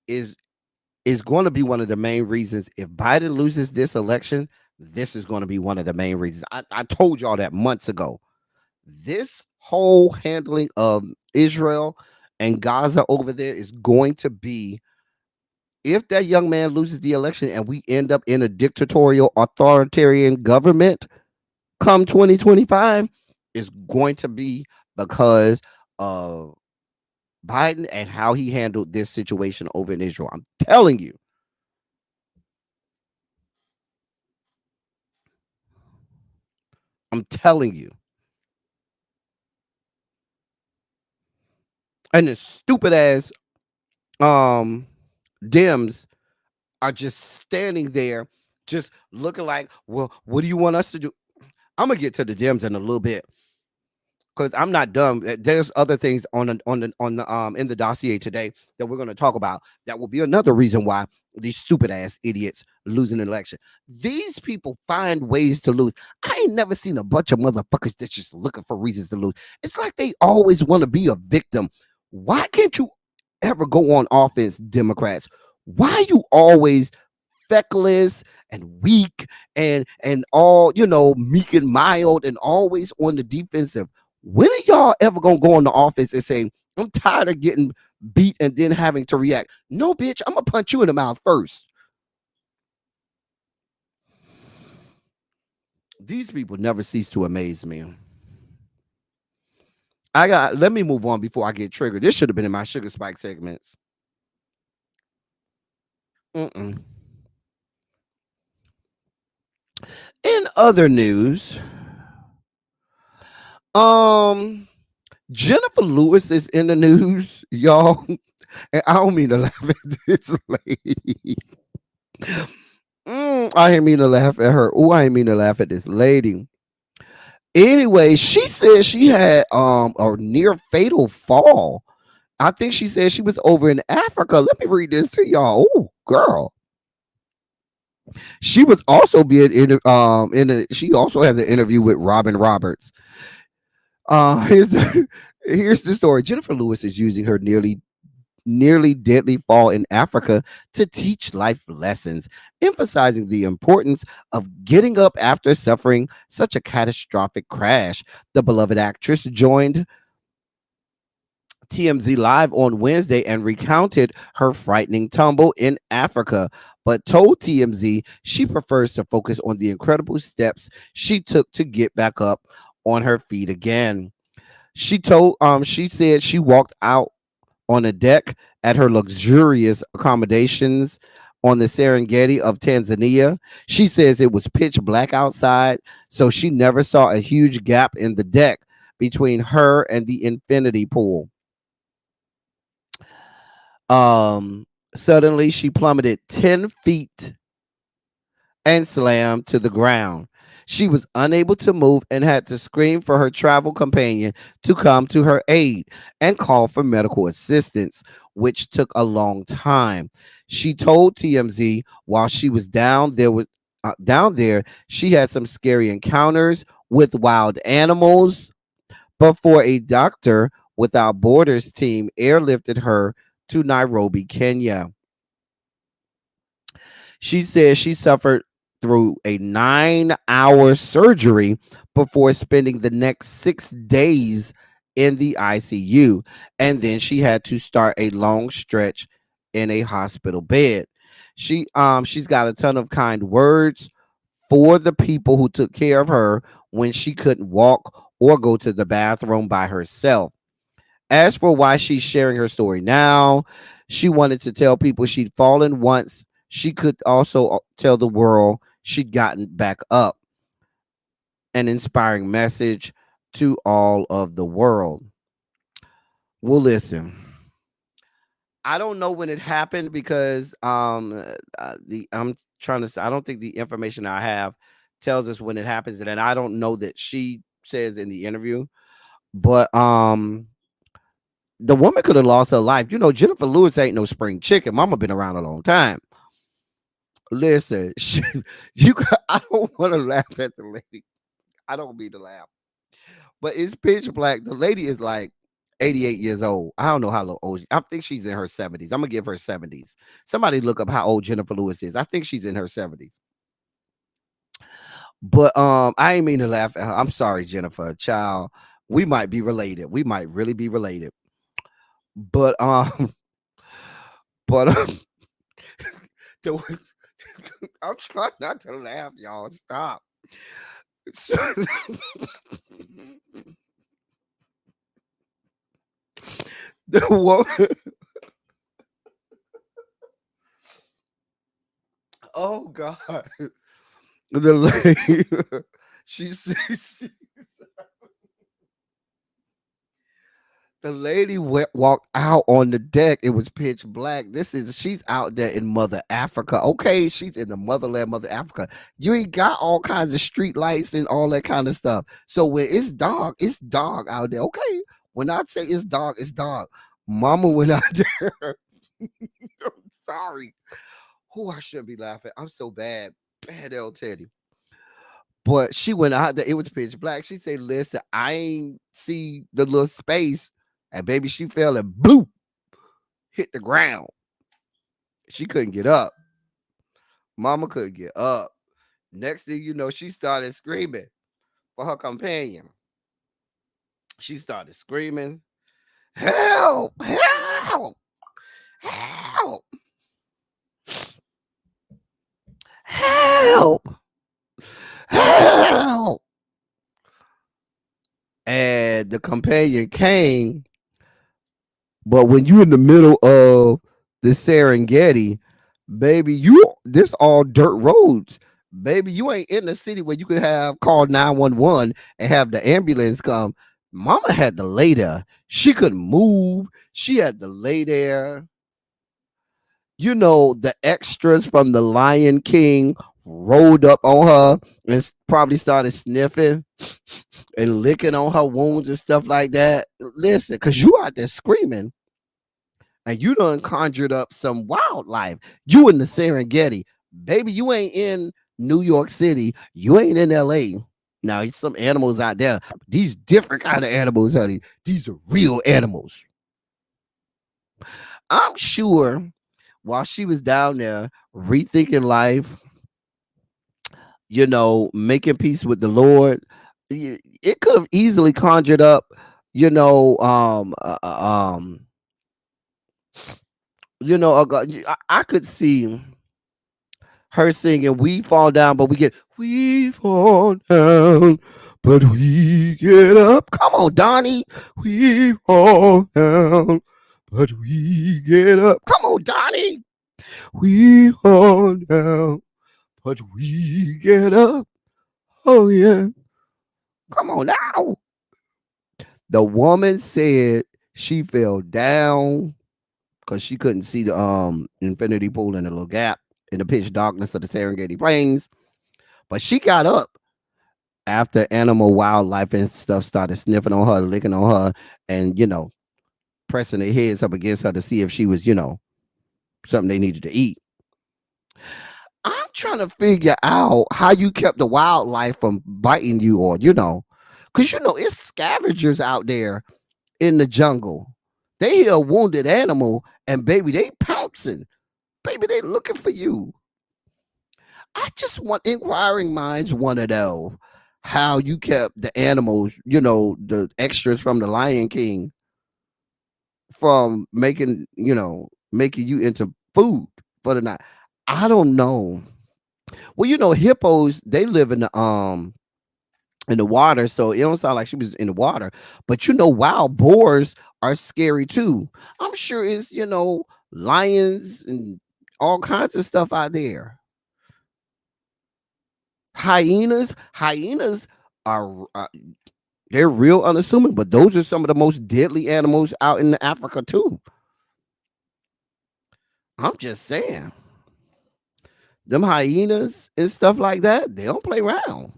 is going to be one of the main reasons. If Biden loses this election, this is going to be one of the main reasons. I told y'all that months ago. This whole handling of Israel and Gaza over there is going to be, if that young man loses the election and we end up in a dictatorial authoritarian government come 2025, is going to be because of Biden and how he handled this situation over in Israel. I'm telling you. I'm telling you. And the stupid ass Dems are just standing there just looking like, well, what do you want us to do? I'm gonna get to the Dems in a little bit. because I'm not dumb. There's other things on the in the dossier today that we're going to talk about. That will be another reason why these stupid ass idiots losing an election. These people find ways to lose. I ain't never seen a bunch of motherfuckers that's just looking for reasons to lose. It's like they always want to be a victim. Why can't you ever go on offense, Democrats? Why you always feckless and weak and all meek and mild and always on the defensive? When are y'all ever gonna go on the offense and say, I'm tired of getting beat and then having to react? No, bitch, I'm gonna punch you in the mouth first. These people never cease to amaze me. Let me move on before I get triggered. This should have been in my sugar spike segments. Mm-mm. In other news, Jennifer Lewis is in the news, y'all. And I don't mean to laugh at this lady. I didn't mean to laugh at her. Oh, I didn't mean to laugh at this lady. Anyway, she said she had a near fatal fall. I think she said she was over in Africa. Let me read this to y'all. Oh, girl. She was also being she also has an interview with Robin Roberts. Here's the story. Jennifer Lewis is using her nearly deadly fall in Africa to teach life lessons, emphasizing the importance of getting up after suffering such a catastrophic crash. The beloved actress joined TMZ Live on Wednesday and recounted her frightening tumble in Africa, but told TMZ she prefers to focus on the incredible steps she took to get back up on her feet again. She said she walked out on a deck at her luxurious accommodations on the Serengeti of Tanzania. She says it was pitch black outside, so she never saw a huge gap in the deck between her and the infinity pool. Suddenly she plummeted 10 feet and slammed to the ground. She was unable to move and had to scream for her travel companion to come to her aid and call for medical assistance, which took a long time. She told TMZ while she was down there, she had some scary encounters with wild animals before a Doctor Without Borders team airlifted her to Nairobi, Kenya. She says she suffered through a 9-hour surgery before spending the next 6 days in the ICU. And then she had to start a long stretch in a hospital bed. She's got a ton of kind words for the people who took care of her when she couldn't walk or go to the bathroom by herself. As for why she's sharing her story now, she wanted to tell people she'd fallen once. She could also tell the world she'd gotten back up. An inspiring message to all of the world. Well, listen. I don't know when it happened because I'm trying to say I don't think the information I have tells us when it happens, and I don't know that she says in the interview, but the woman could have lost her life. Jennifer Lewis ain't no spring chicken. Mama been around a long time. Listen, I don't want to laugh at the lady. I don't mean to laugh, but it's pitch black. The lady is like 88 years old. I don't know how old. I think she's in her 70s. I'm gonna give her 70s. Somebody look up how old Jennifer Lewis is. I think she's in her 70s. But I ain't mean to laugh at her. I'm sorry, Jennifer. Child, we might be related. We might really be related. But but I'm trying not to laugh, y'all. Stop. So, the woman. Oh God. The lady. She's The lady walked out on the deck. It was pitch black. She's out there in Mother Africa. Okay, she's in the motherland, Mother Africa. You ain't got all kinds of street lights and all that kind of stuff. So when it's dark out there. Okay. When I say it's dark, it's dark. Mama went out there. I'm sorry. Oh, I shouldn't be laughing. I'm so bad. Bad L Teddy. But she went out there. It was pitch black. She said, listen, I ain't see the little space. And baby, she fell and bloop, hit the ground. She couldn't get up. Mama couldn't get up. Next thing you know, she started screaming for her companion. She started screaming, help, help, help, help, help. And the companion came. But when you in the middle of the Serengeti, baby, this all dirt roads. Baby, you ain't in the city where you could have called 911 and have the ambulance come. Mama had to lay there. She couldn't move. She had to lay there. You know, the extras from the Lion King rolled up on her and probably started sniffing and licking on her wounds and stuff like that. Listen, because you out there screaming and you done conjured up some wildlife. You in the Serengeti. Baby, you ain't in New York City. You ain't in LA. Now, some animals out there. These different kind of animals, honey. These are real animals. I'm sure while she was down there rethinking life, you know, making peace with the Lord, it could have easily conjured up, you know, I could see her singing "We Fall Down, but we fall down, but we get up." Come on, Donnie. We fall down, but we get up. Come on, Donnie. We fall down, but we get up. Oh yeah. Come on now. The woman said she fell down because she couldn't see the infinity pool in the little gap in the pitch darkness of the Serengeti Plains. But she got up after animal wildlife and stuff started sniffing on her, licking on her, and pressing their heads up against her to see if she was, something they needed to eat. I'm trying to figure out how you kept the wildlife from biting you, or because it's scavengers out there in the jungle. They hear a wounded animal and baby, they pouncing. Baby, they looking for you. I just want inquiring minds want to know how you kept the animals, the extras from the Lion King from making you into food for the night. I don't know. Well, hippos, they live in the water, so it don't sound like she was in the water. But wild boars are scary too. I'm sure it's lions and all kinds of stuff out there. Hyenas are they're real unassuming, but those are some of the most deadly animals out in Africa too. I'm just saying, them hyenas and stuff like that, they don't play around.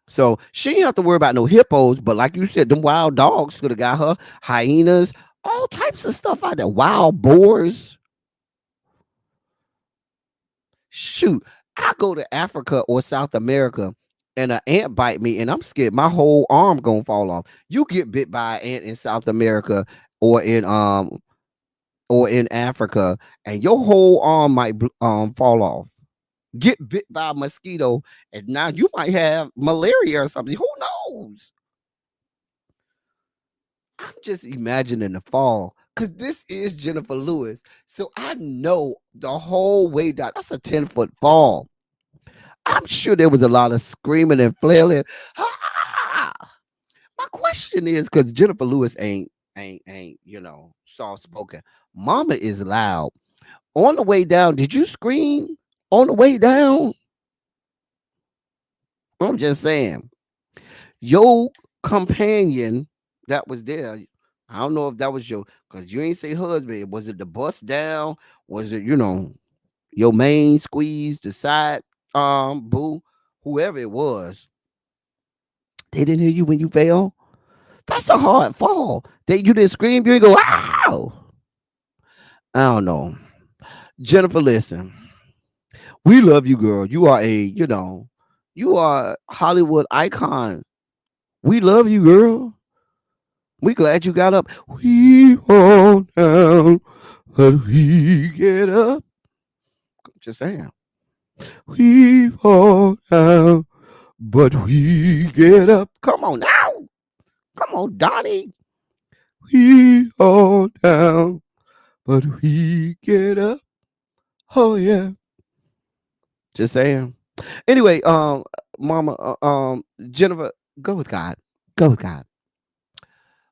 So she didn't have to worry about no hippos, but like you said, them wild dogs could have got her. Hyenas, all types of stuff out there. Wild boars. Shoot, I go to Africa or South America and an ant bite me and I'm scared my whole arm gonna fall off. You get bit by an ant in South America or in Africa and your whole arm might fall off. Get bit by a mosquito and now you might have malaria or something. Who knows? I'm just imagining the fall because this is Jennifer Lewis. So I know the whole way down. That's a 10-foot fall. I'm sure there was a lot of screaming and flailing. Ah! My question is, because Jennifer Lewis ain't soft spoken. Mama is loud. On the way down, did you scream on the way down? I'm just saying. Yo companion that was there. I don't know if that was your, because you ain't say husband. Was it the bust down? Was it, your main squeeze, the side boo, whoever it was? They didn't hear you when you fell. That's a hard fall. You didn't scream. You didn't go, ow. I don't know. Jennifer, listen. We love you, girl. You are you are a Hollywood icon. We love you, girl. We glad you got up. We fall down, but we get up. Just saying. We fall down, but we get up. Come on now. Come on, Donnie. We fall down, but we get up. Oh yeah. Just saying. Anyway, Mama, Jennifer, go with God. Go with God.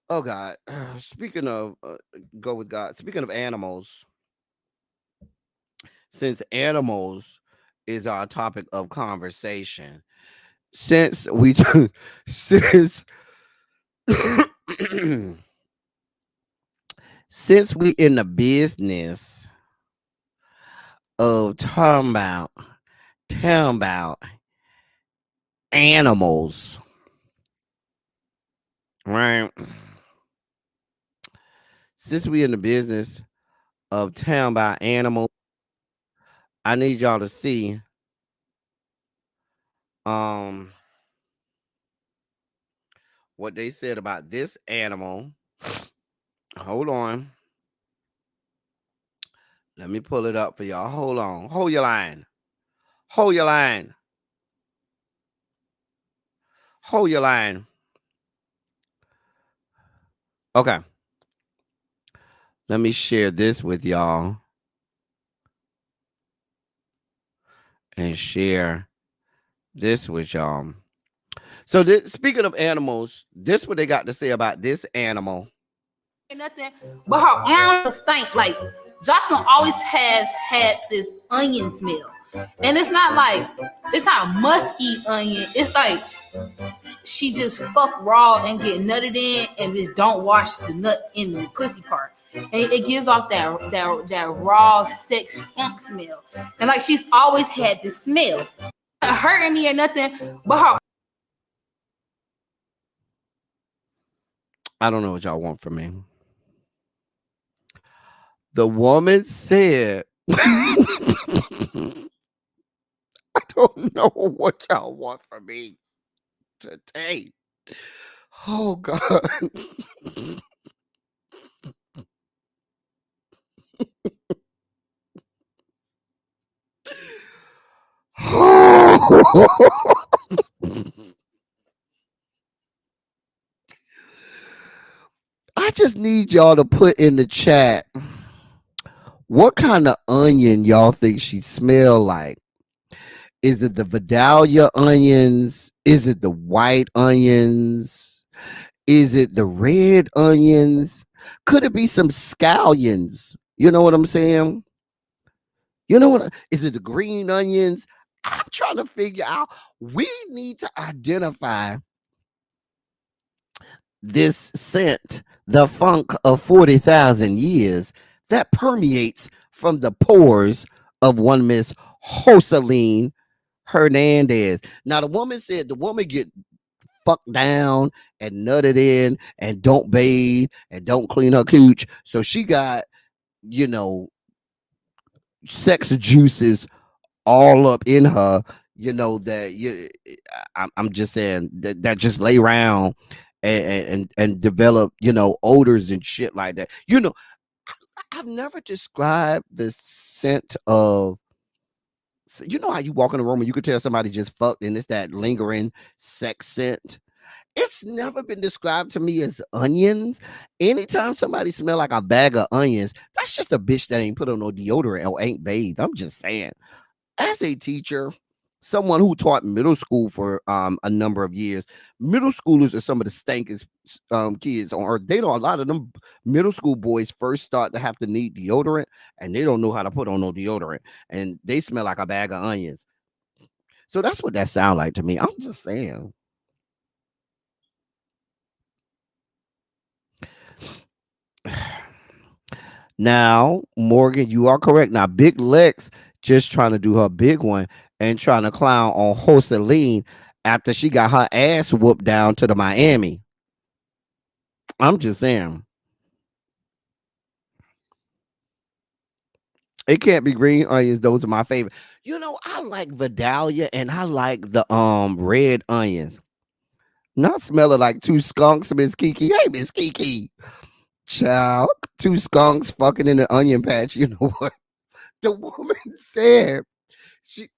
Oh God. Speaking of go with God. Speaking of animals, since animals is our topic of conversation, since we since since we in the business of talking about animals, right? Since we in the business of talking about animals, I need y'all to see um what they said about this animal. Hold on. Let me pull it up for y'all. Hold on. Hold your line. Hold your line. Hold your line. Okay. Let me share this with y'all and share this with y'all. So speaking of animals, this what they got to say about this animal. Nothing, but her arms stink. Like Jocelyn always has had this onion smell, and it's not a musky onion. It's like she just fuck raw and get nutted in, and just don't wash the nut in the pussy part, and it gives off that raw sex funk smell. And like she's always had this smell, not hurting me or nothing, but her. I don't know what y'all want from me. The woman said, I don't know what y'all want from me today. Oh God. I just need y'all to put in the chat what kind of onion y'all think she smell like. Is it the Vidalia onions? Is it the white onions? Is it the red onions? Could it be some scallions? You know what I'm saying? You know what? Is it the green onions? I'm trying to figure out. We need to identify this scent, the funk of 40,000 years that permeates from the pores of one Miss Joseline Hernandez. Now, the woman said the woman get fucked down and nutted in and don't bathe and don't clean her cooch. So she got, you know, sex juices all up in her, that I'm just saying that just lay around and develop, odors and shit like that. I've never described the scent of, how you walk in a room and you could tell somebody just fucked and it's that lingering sex scent. It's never been described to me as onions. Anytime somebody smell like a bag of onions, that's just a bitch that ain't put on no deodorant or ain't bathed. I'm just saying. As a teacher, someone who taught middle school for a number of years, middle schoolers are some of the stankest kids on earth. They don't. A lot of them middle school boys first start to have to need deodorant, and they don't know how to put on no deodorant, and they smell like a bag of onions. So that's what that sound like to me. I'm just saying. Now, Morgan, you are correct. Now, Big Lex just trying to do her big one and trying to clown on Joseline after she got her ass whooped down to the Miami. I'm just saying. It can't be green onions. Those are my favorite. You know, I like Vidalia and I like the red onions. Not smelling like two skunks, Miss Kiki. Hey, Miss Kiki. Child, two skunks fucking in an onion patch. You know what? The woman said,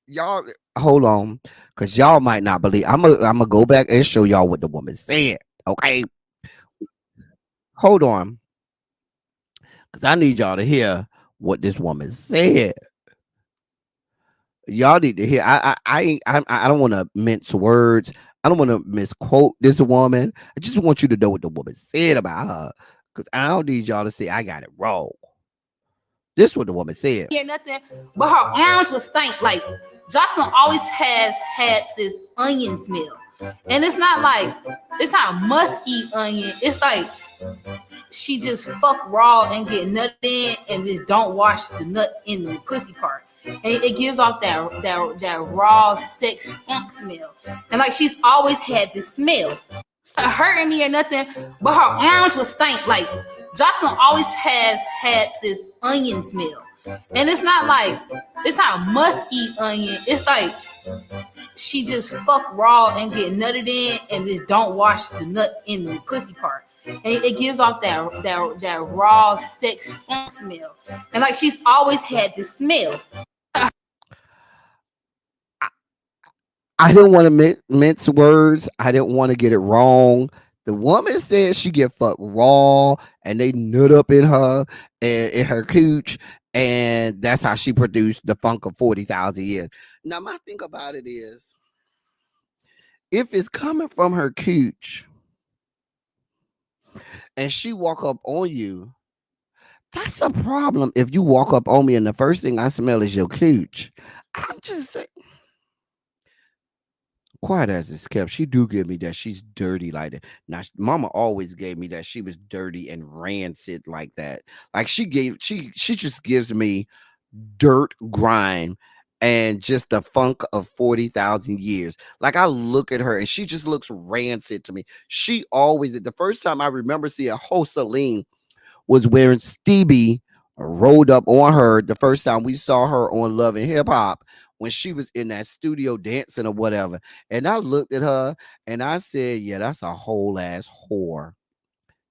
y'all hold on, because y'all might not believe. I'm gonna go back and show y'all what the woman said. Okay. Hold on. Because I need y'all to hear what this woman said. Y'all need to hear. I don't want to mince words. I don't want to misquote this woman. I just want you to know what the woman said about her. Because I don't need y'all to say I got it wrong. This is what the woman said. Hear nothing, but her arms would stink. Like Jocelyn always has had this onion smell, and it's not a musky onion. It's like she just fuck raw and get nut in, and just don't wash the nut in the pussy part, and it gives off that raw sex funk smell. And like she's always had this smell. Not hurting me or nothing, but her arms would stink. Like Jocelyn always has had this onion smell, and it's not a musky onion. It's like she just fuck raw and get nutted in, and just don't wash the nut in the pussy part, and it gives off that raw sex funk smell. And like she's always had this smell. I didn't want to mince words. I didn't want to get it wrong. The woman said she get fucked raw and they nut up in her and in her cooch, and that's how she produced the funk of 40,000 years. Now, my thing about it is, if it's coming from her cooch and she walk up on you, that's a problem. If you walk up on me and the first thing I smell is your cooch, I'm just saying. Quiet as it's kept, she do give me that she's dirty like that. Now, Mama always gave me that she was dirty and rancid like that. Like she just gives me dirt, grime, and just the funk of 40,000 years. Like I look at her and she just looks rancid to me. She always did. The first time I remember seeing Joseline was when Stevie rolled up on her the first time we saw her on Love and Hip Hop, when she was in that studio dancing or whatever. And I looked at her and I said, yeah, that's a whole ass whore.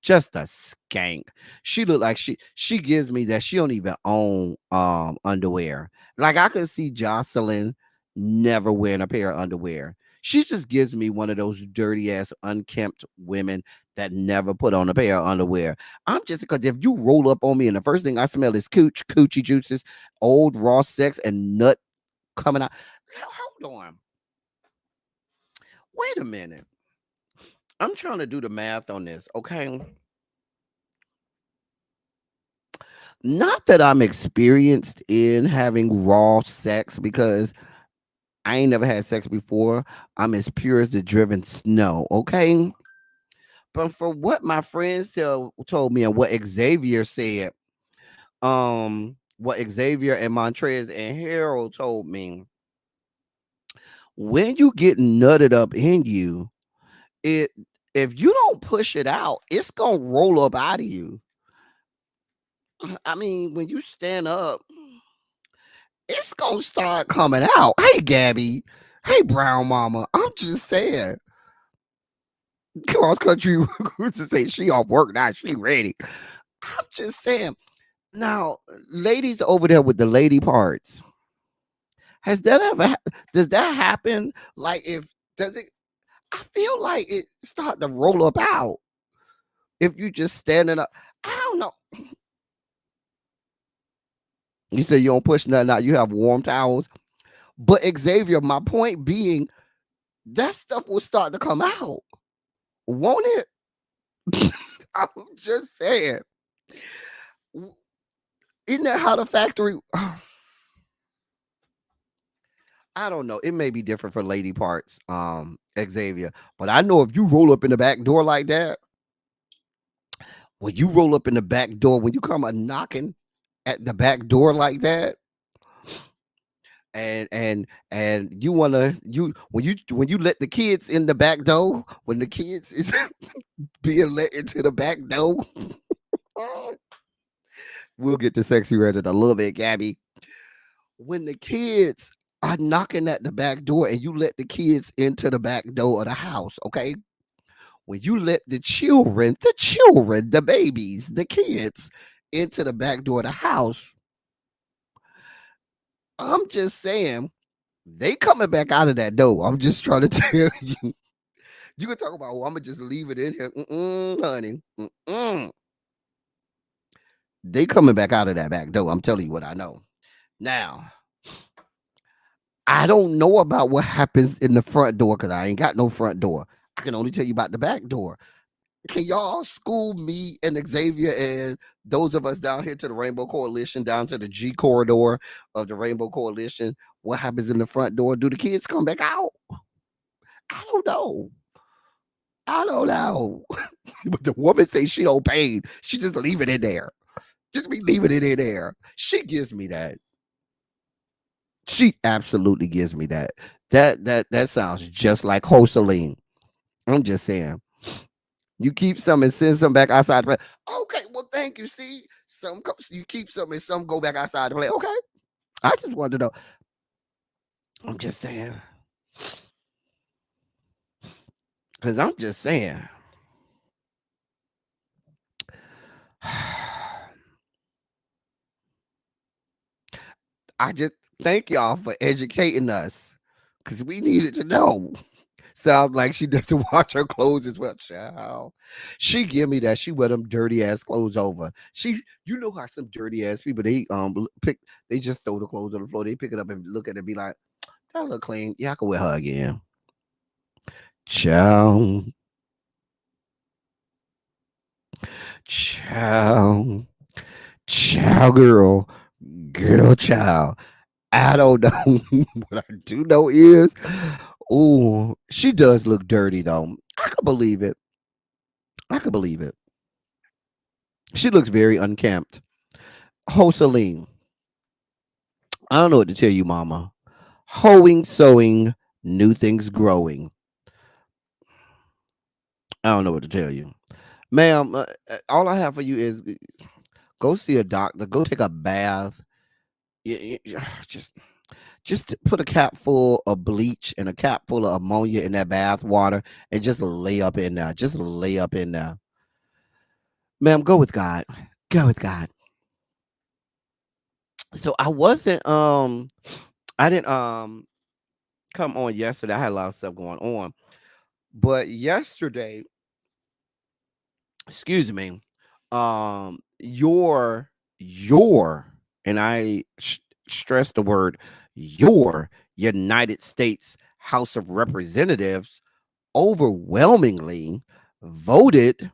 Just a skank. She looked like she gives me that she don't even own underwear. Like I could see Jocelyn never wearing a pair of underwear. She just gives me one of those dirty ass unkempt women that never put on a pair of underwear. I'm just, because if you roll up on me and the first thing I smell is coochie juices, old raw sex, and nut coming out. Hold on. Wait a minute. I'm trying to do the math on this, okay? Not that I'm experienced in having raw sex, because I ain't never had sex before. I'm as pure as the driven snow, okay? But for what my friends told me and what Xavier said, what Xavier and Montrez and Harold told me, when you get nutted up in you, if you don't push it out, it's gonna roll up out of you. I mean, when you stand up, it's gonna start coming out. Hey, Gabby. Hey, Brown Mama. I'm just saying. Cross country to say she off work now. She ready. I'm just saying. Now, ladies over there with the lady parts, has that ever? Does that happen? Like, does it? I feel like it start to roll up out if you just standing up. I don't know. You say you don't push nothing out. You have warm towels. But Xavier, my point being, that stuff will start to come out. Won't it? I'm just saying. Isn't that how the factory... I don't know. It may be different for lady parts, Xavier. But I know if you roll up in the back door like that, when you roll up in the back door, when you come a knocking at the back door like that, and you wanna when you let the kids in the back door, when the kids is being let into the back door, we'll get to sexy Reddit a little bit, Gabby. When the kids are knocking at the back door and you let the kids into the back door of the house, okay? When you let the children, the babies, the kids into the back door of the house, I'm just saying they coming back out of that door. I'm just trying to tell you. You can talk about, well, I'm gonna just leave it in here, honey. They coming back out of that back door. I'm telling you what I know. Now, I don't know about what happens in the front door because I ain't got no front door. I can only tell you about the back door. Can y'all school me and Xavier and those of us down here to the Rainbow Coalition, down to the G corridor of the Rainbow Coalition? What happens in the front door? Do the kids come back out? I don't know. I don't know. But the woman says she don't pay. She just leave it in there. Just be leaving it in there. She gives me that. She absolutely gives me that. That sounds just like Joseline. I'm just saying. You keep some and send some back outside to play. Okay, well, thank you. See, you keep some and some go back outside to play. Okay, I just wanted to know. I'm just saying, because I'm just saying. I just thank y'all for educating us, because we needed to know. Sounds like she doesn't wash her clothes as well, child. She give me that. She wear them dirty ass clothes over. You know how some dirty ass people they just throw the clothes on the floor. They pick it up and look at it and be like, that look clean. Yeah, I can wear her again. Child, child, girl, child. I don't know. What I do know is, oh, she does look dirty though. I could believe it. I could believe it. She looks very unkempt. Joseline, I don't know what to tell you, mama. Hoeing, sewing, new things growing. I don't know what to tell you. Ma'am, all I have for you is go see a doctor, go take a bath. Just put a cap full of bleach and a cap full of ammonia in that bath water and just lay up in there. Just lay up in there. Ma'am, go with God. Go with God. So I didn't come on yesterday. I had a lot of stuff going on. But yesterday, excuse me, your and I stress the word your United States House of Representatives overwhelmingly voted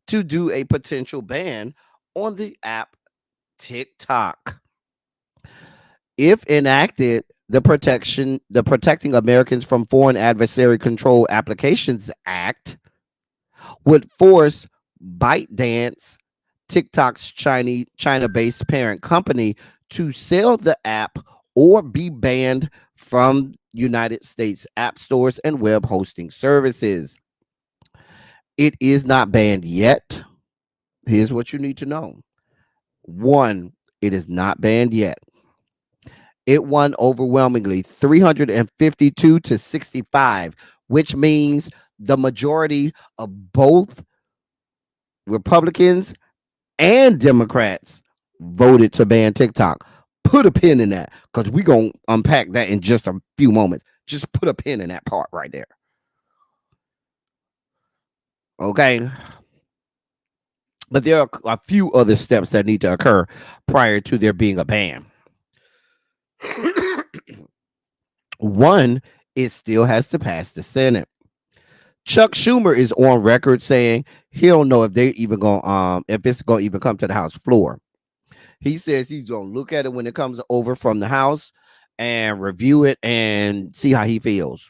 to do a potential ban on the app TikTok. If enacted, the Protecting Americans from Foreign Adversary Control Applications Act would force ByteDance, TikTok's China-based parent company, to sell the app or be banned from United States app stores and web hosting services. It is not banned yet. Here's what you need to know. One, it is not banned yet. It won overwhelmingly 352 to 65, which means the majority of both Republicans and Democrats voted to ban TikTok. Put a pin in that because we're going to unpack that in just a few moments. Just put a pin in that part right there. Okay. But there are a few other steps that need to occur prior to there being a ban. One, it still has to pass the Senate. Chuck Schumer is on record saying he don't know if they even going if it's going to even come to the House floor. He says he's going to look at it when it comes over from the House and review it and see how he feels.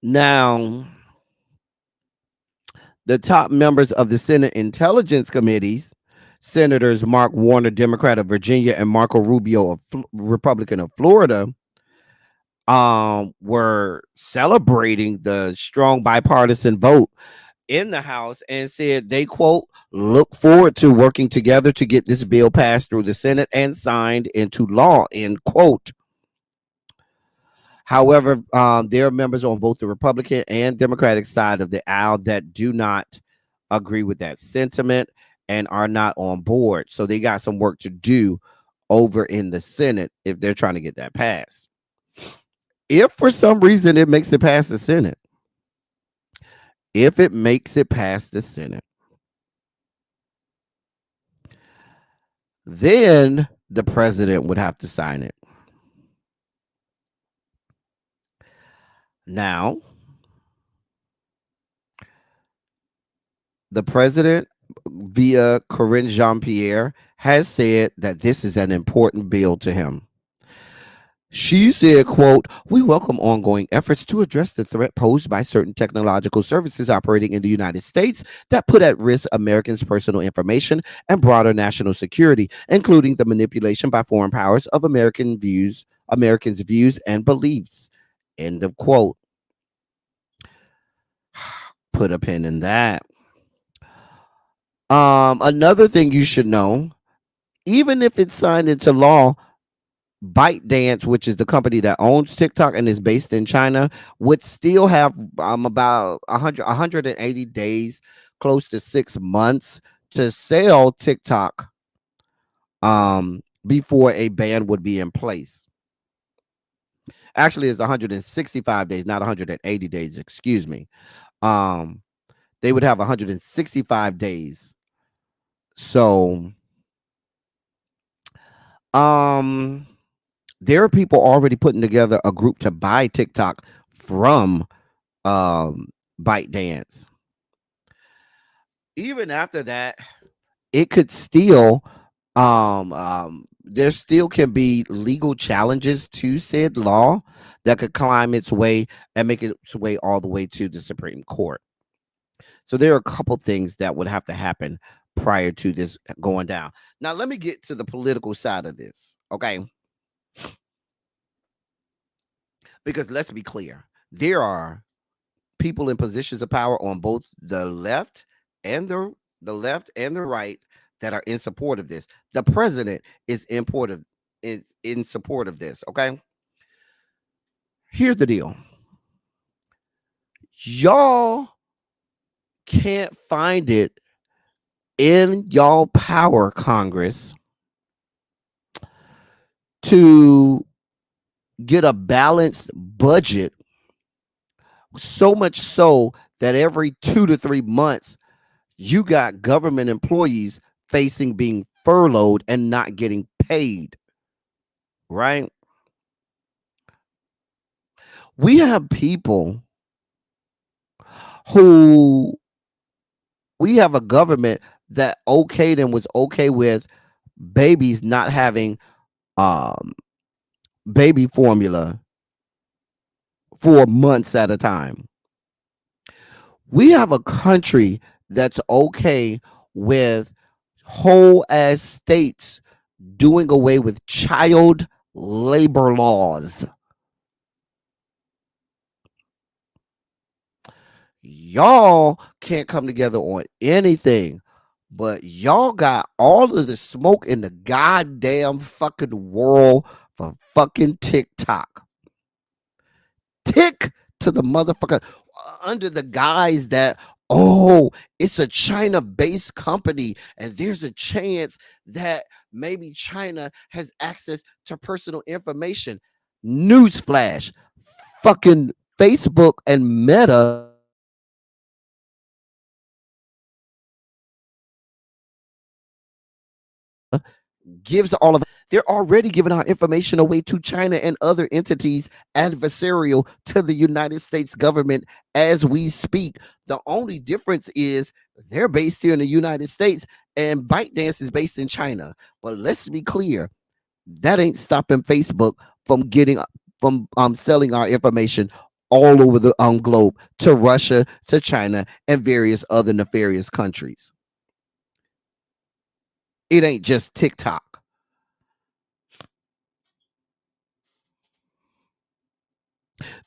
Now, The top members of the Senate Intelligence Committees, Senators Mark Warner, Democrat of Virginia, and Marco Rubio, Republican of Florida, were celebrating the strong bipartisan vote in the House and said they, quote, look forward to working together to get this bill passed through the Senate and signed into law, end quote. However, there are members on both the Republican and Democratic side of the aisle that do not agree with that sentiment and are not on board. So they got some work to do over in the Senate if they're trying to get that passed. If for some reason it makes it past the Senate, if it makes it past the Senate, then the president would have to sign it. Now, the president, via Corinne Jean-Pierre, has said that this is an important bill to him. She said, quote, we welcome ongoing efforts to address the threat posed by certain technological services operating in the United States that put at risk Americans' personal information and broader national security, including the manipulation by foreign powers of Americans' views and beliefs. End of quote. Put a pin in that. Another thing you should know, even if it's signed into law, ByteDance, which is the company that owns TikTok and is based in China, would still have about 180 days, close to 6 months, to sell TikTok before a ban would be in place. Actually, it's 165 days, not 180 days, excuse me. They would have 165 days. So there are people already putting together a group to buy TikTok from ByteDance. Even after that, it could still there still can be legal challenges to said law that could climb its way and make its way all the way to the Supreme Court. So there are a couple things that would have to happen prior to this going down. Now, let me get to the political side of this, okay? Because let's be clear, there are people in positions of power on both the left and the right that are in support of this. The president is in support of this, okay? Here's the deal. Y'all can't find it in y'all power Congress to get a balanced budget, so much so that every 2 to 3 months you got government employees facing being furloughed and not getting paid, right? We have people who, we have a government that okayed and was okay with babies not having baby formula for months at a time. We have a country that's okay with whole ass states doing away with child labor laws. Y'all can't come together on anything, but y'all got all of the smoke in the goddamn fucking world for fucking TikTok. Tick to the motherfucker under the guise that, oh, it's a China-based company and there's a chance that maybe China has access to personal information. Newsflash, fucking Facebook and Meta gives all of, they're already giving our information away to China and other entities adversarial to the United States government as we speak. The only difference is they're based here in the United States and ByteDance is based in China. But let's be clear, that ain't stopping Facebook from getting selling our information all over the globe, to Russia, to China, and various other nefarious countries. It ain't just TikTok.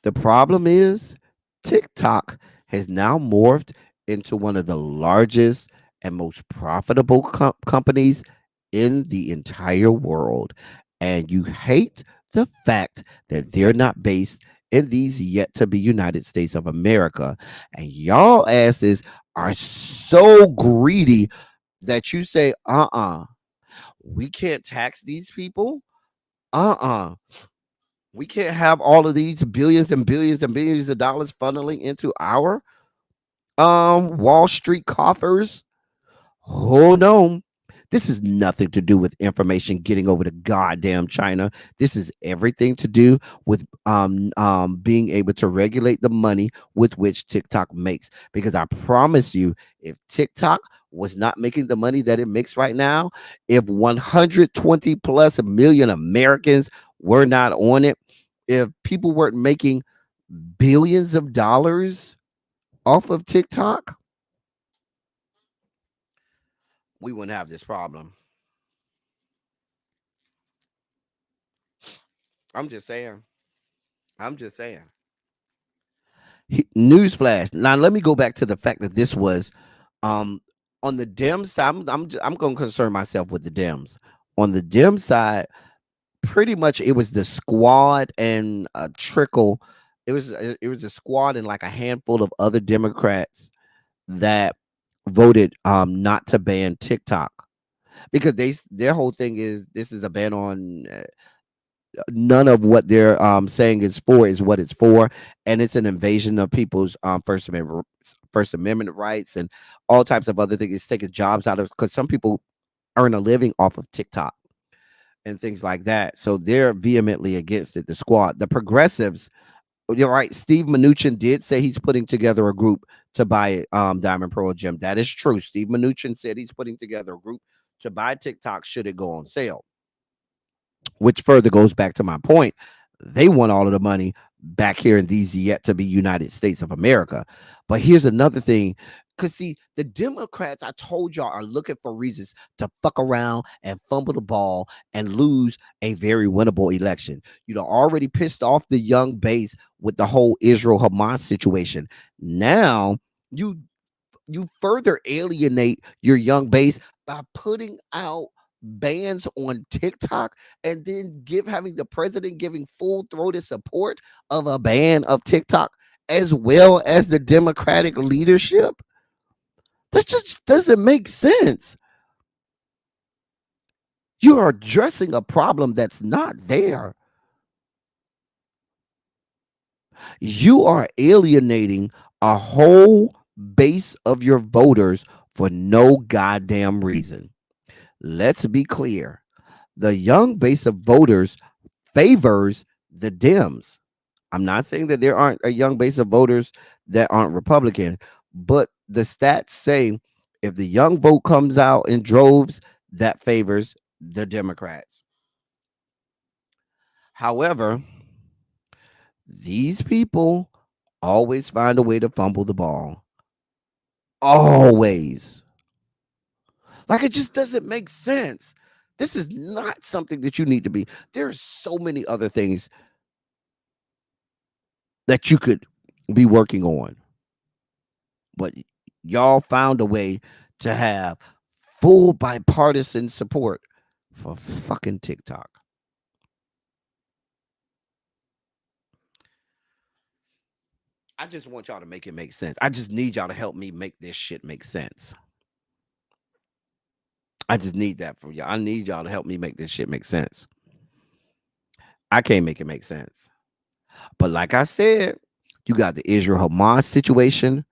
The problem is TikTok has now morphed into one of the largest and most profitable companies in the entire world. And you hate the fact that they're not based in these yet to be United States of America. And y'all asses are so greedy that you say, we can't tax these people. Uh-uh. We can't have all of these billions and billions and billions of dollars funneling into our Wall Street coffers. Hold on. This is nothing to do with information getting over to goddamn China. This is everything to do with being able to regulate the money with which TikTok makes. Because I promise you, if TikTok was not making the money that it makes right now, if 120 plus million Americans were not on it, if people weren't making billions of dollars off of TikTok, we wouldn't have this problem. I'm just saying. I'm just saying. Newsflash. Now let me go back to the fact that this was on the Dem side. I'm going to concern myself with the Dems. On the Dem side, pretty much it was the squad and a trickle. It was a squad and like a handful of other Democrats that voted not to ban TikTok, because their whole thing is this is a ban on none of what they're saying is for is what it's for, and it's an invasion of people's First Amendment rights and all types of other things. It's taking jobs out of, because some people earn a living off of TikTok and things like that. So they're vehemently against it. The squad, the progressives, you're right. Steve Mnuchin did say he's putting together a group to buy Diamond Pearl Gem. That is true. Steve Mnuchin said he's putting together a group to buy TikTok should it go on sale, which further goes back to my point. They want all of the money back here in these yet to be United States of America. But here's another thing. Because, see, the Democrats, I told y'all, are looking for reasons to fuck around and fumble the ball and lose a very winnable election. You know, already pissed off the young base with the whole Israel-Hamas situation. Now, you further alienate your young base by putting out bans on TikTok, and then having the president giving full-throated support of a ban of TikTok, as well as the Democratic leadership. That just doesn't make sense. You are addressing a problem that's not there. You are alienating a whole base of your voters for no goddamn reason. Let's be clear. The young base of voters favors the Dems. I'm not saying that there aren't a young base of voters that aren't Republican, but the stats say if the young vote comes out in droves, that favors the Democrats. However, these people always find a way to fumble the ball. Always. Like, it just doesn't make sense. This is not something that you need to be. There's so many other things that you could be working on. But y'all found a way to have full bipartisan support for fucking TikTok. I just want y'all to make it make sense. I just need y'all to help me make this shit make sense. I just need that from y'all. I need y'all to help me make this shit make sense. I can't make it make sense. But like I said, you got the Israel Hamas situation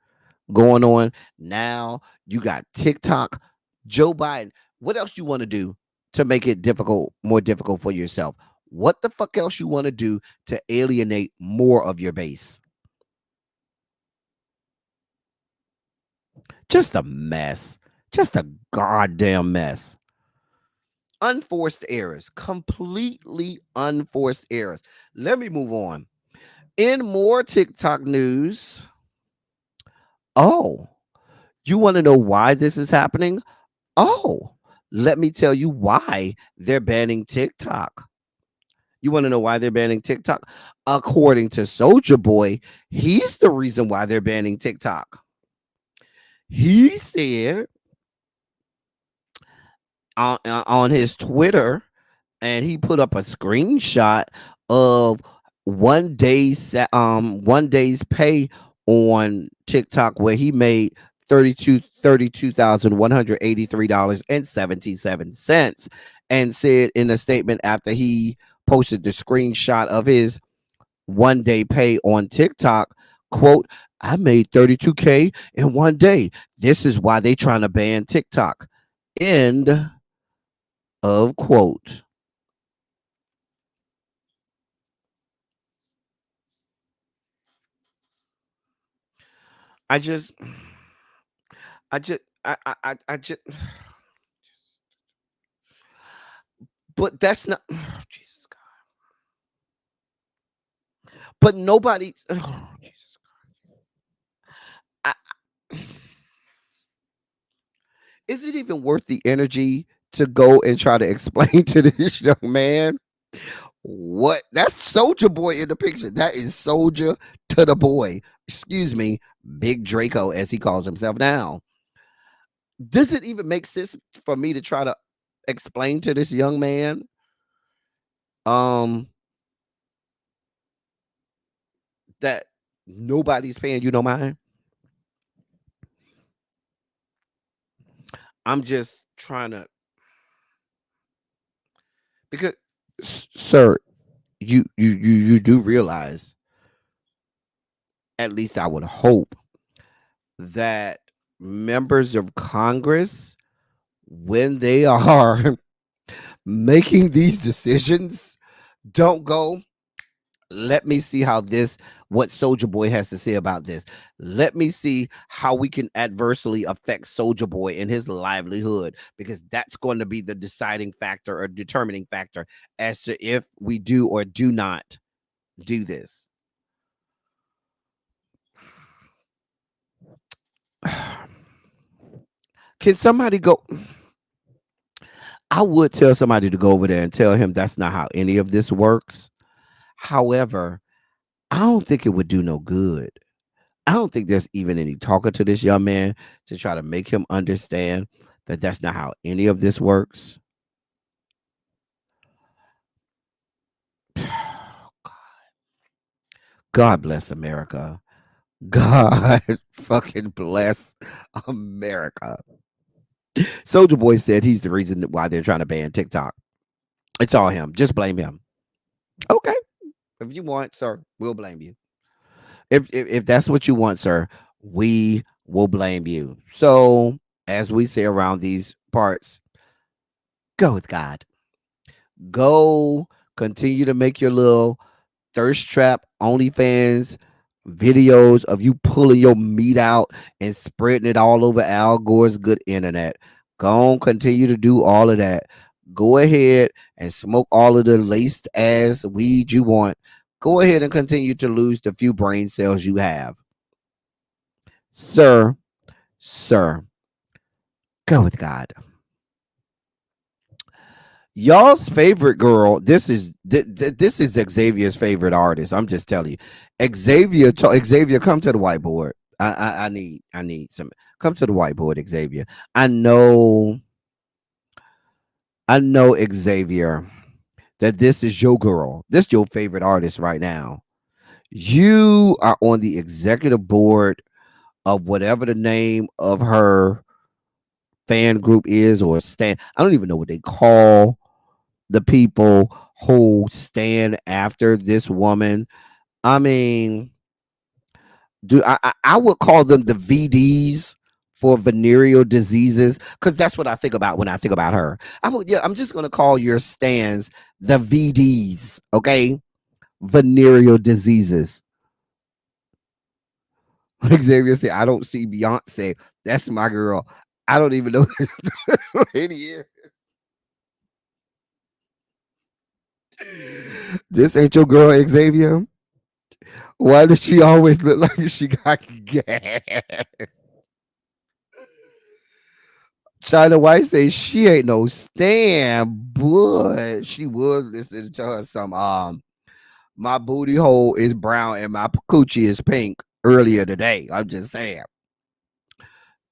going on. Now you got TikTok, Joe Biden. What else you want to do to make it more difficult for yourself? What the fuck else you want to do to alienate more of your base? Just a mess. Just a goddamn mess. Unforced errors. Completely unforced errors. Let me move on. In more TikTok news, oh, you want to know why this is happening? Oh, let me tell you why they're banning TikTok. You want to know why they're banning TikTok? According to Soldier Boy, he's the reason why they're banning TikTok. He said on his Twitter, and he put up a screenshot of one day's pay on TikTok where he made $32,183.77, and said in a statement after he posted the screenshot of his one day pay on TikTok, quote, I made 32K in one day. This is why they trying to ban TikTok. End of quote. I just, I just, but that's not, oh, Jesus God. But nobody, oh, Jesus God. Is it even worth the energy to go and try to explain to this young man what? That's Soldier Boy in the picture. That is Soldier to the boy. Excuse me, Big Draco, as he calls himself now. Does it even make sense for me to try to explain to this young man that nobody's paying you no mind? I'm just trying to, because sir, you do realize, at least I would hope, that members of Congress, when they are making these decisions, don't go, let me see what Soldier Boy has to say about this. Let me see how we can adversely affect Soldier Boy in his livelihood, because that's going to be the deciding factor or determining factor as to if we do or do not do this. Can somebody go? I would tell somebody to go over there and tell him that's not how any of this works. However, I don't think it would do no good. I don't think there's even any talking to this young man to try to make him understand that that's not how any of this works. God bless America. God fucking bless America. Soldier Boy said he's the reason why they're trying to ban TikTok. It's all him. Just blame him. Okay. If you want, sir, we'll blame you. If that's what you want, sir, we will blame you. So, as we say around these parts, go with God. Go continue to make your little thirst trap OnlyFans videos of you pulling your meat out and spreading it all over Al Gore's good internet. Go on, continue to do all of that. Go ahead and smoke all of the laced ass weed you want. Go ahead and continue to lose the few brain cells you have. Sir, go with God. Y'all's favorite girl. This is Xavier's favorite artist. I'm just telling you, Xavier, come to the whiteboard. I need some. Come to the whiteboard, Xavier. I know, Xavier, that this is your girl. This is your favorite artist right now. You are on the executive board of whatever the name of her fan group is, or stand. I don't even know what they call the people who stand after this woman. I mean, I would call them the VDs for venereal diseases, because that's what I think about when I think about her. I'm just gonna call your stands the VDs, okay? Venereal diseases. Xavier said, I don't see Beyonce. That's my girl. I don't even know who it is. This ain't your girl, Xavier. Why does she always look like she got gas? China White says she ain't no stand, but she was listening to her some my booty hole is brown and my coochie is pink earlier today. I'm just saying.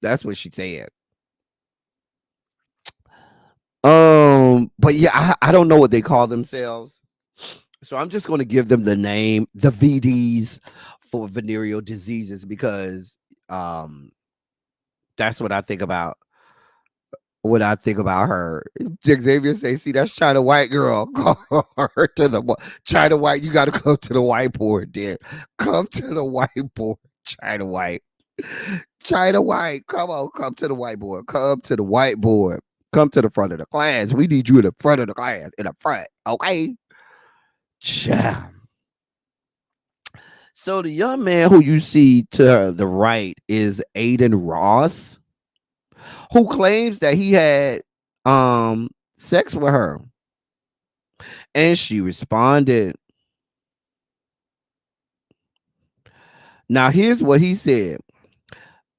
That's what she said. But yeah, I don't know what they call themselves. So I'm just going to give them the name, the VDs for venereal diseases, because that's what I think about when I think about her. Xavier say, see, that's China White girl. Call her to the China White. You got to go to the whiteboard, dear. Come to the whiteboard, China White. China White, come on, come to the whiteboard. Come to the whiteboard. Come to the front of the class. We need you in the front of the class, in the front, okay? Ciao. So the young man who you see to the right is Aiden Ross, who claims that he had sex with her. And she responded. Now here's what he said.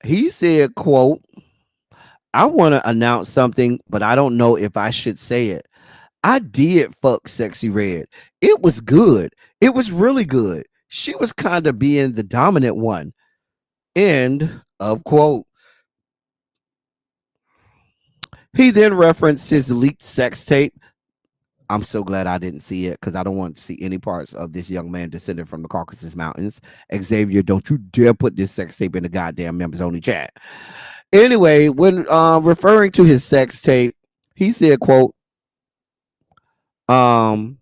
He said, quote, I want to announce something, but I don't know if I should say it. I did fuck Sexy Red. It was good. It was really good. She was kind of being the dominant one. End of quote. He then referenced his leaked sex tape. I'm so glad I didn't see it because I don't want to see any parts of this young man descended from the Caucasus Mountains. Xavier, don't you dare put this sex tape in the goddamn members only chat. Anyway, when referring to his sex tape, he said, quote, I'm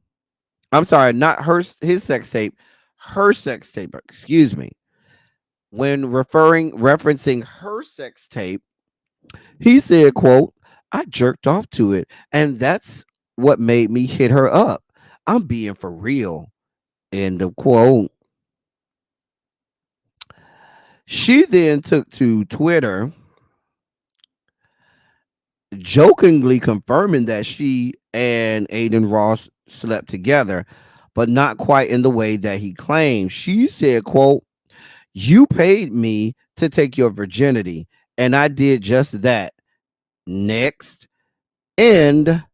sorry, not his sex tape, her sex tape, excuse me. When referencing her sex tape, he said, quote, I jerked off to it, and that's what made me hit her up. I'm being for real. End of quote. She then took to Twitter, jokingly confirming that she and Aiden Ross slept together, but not quite in the way that he claimed. She said, quote, you paid me to take your virginity, and I did just that. Next. End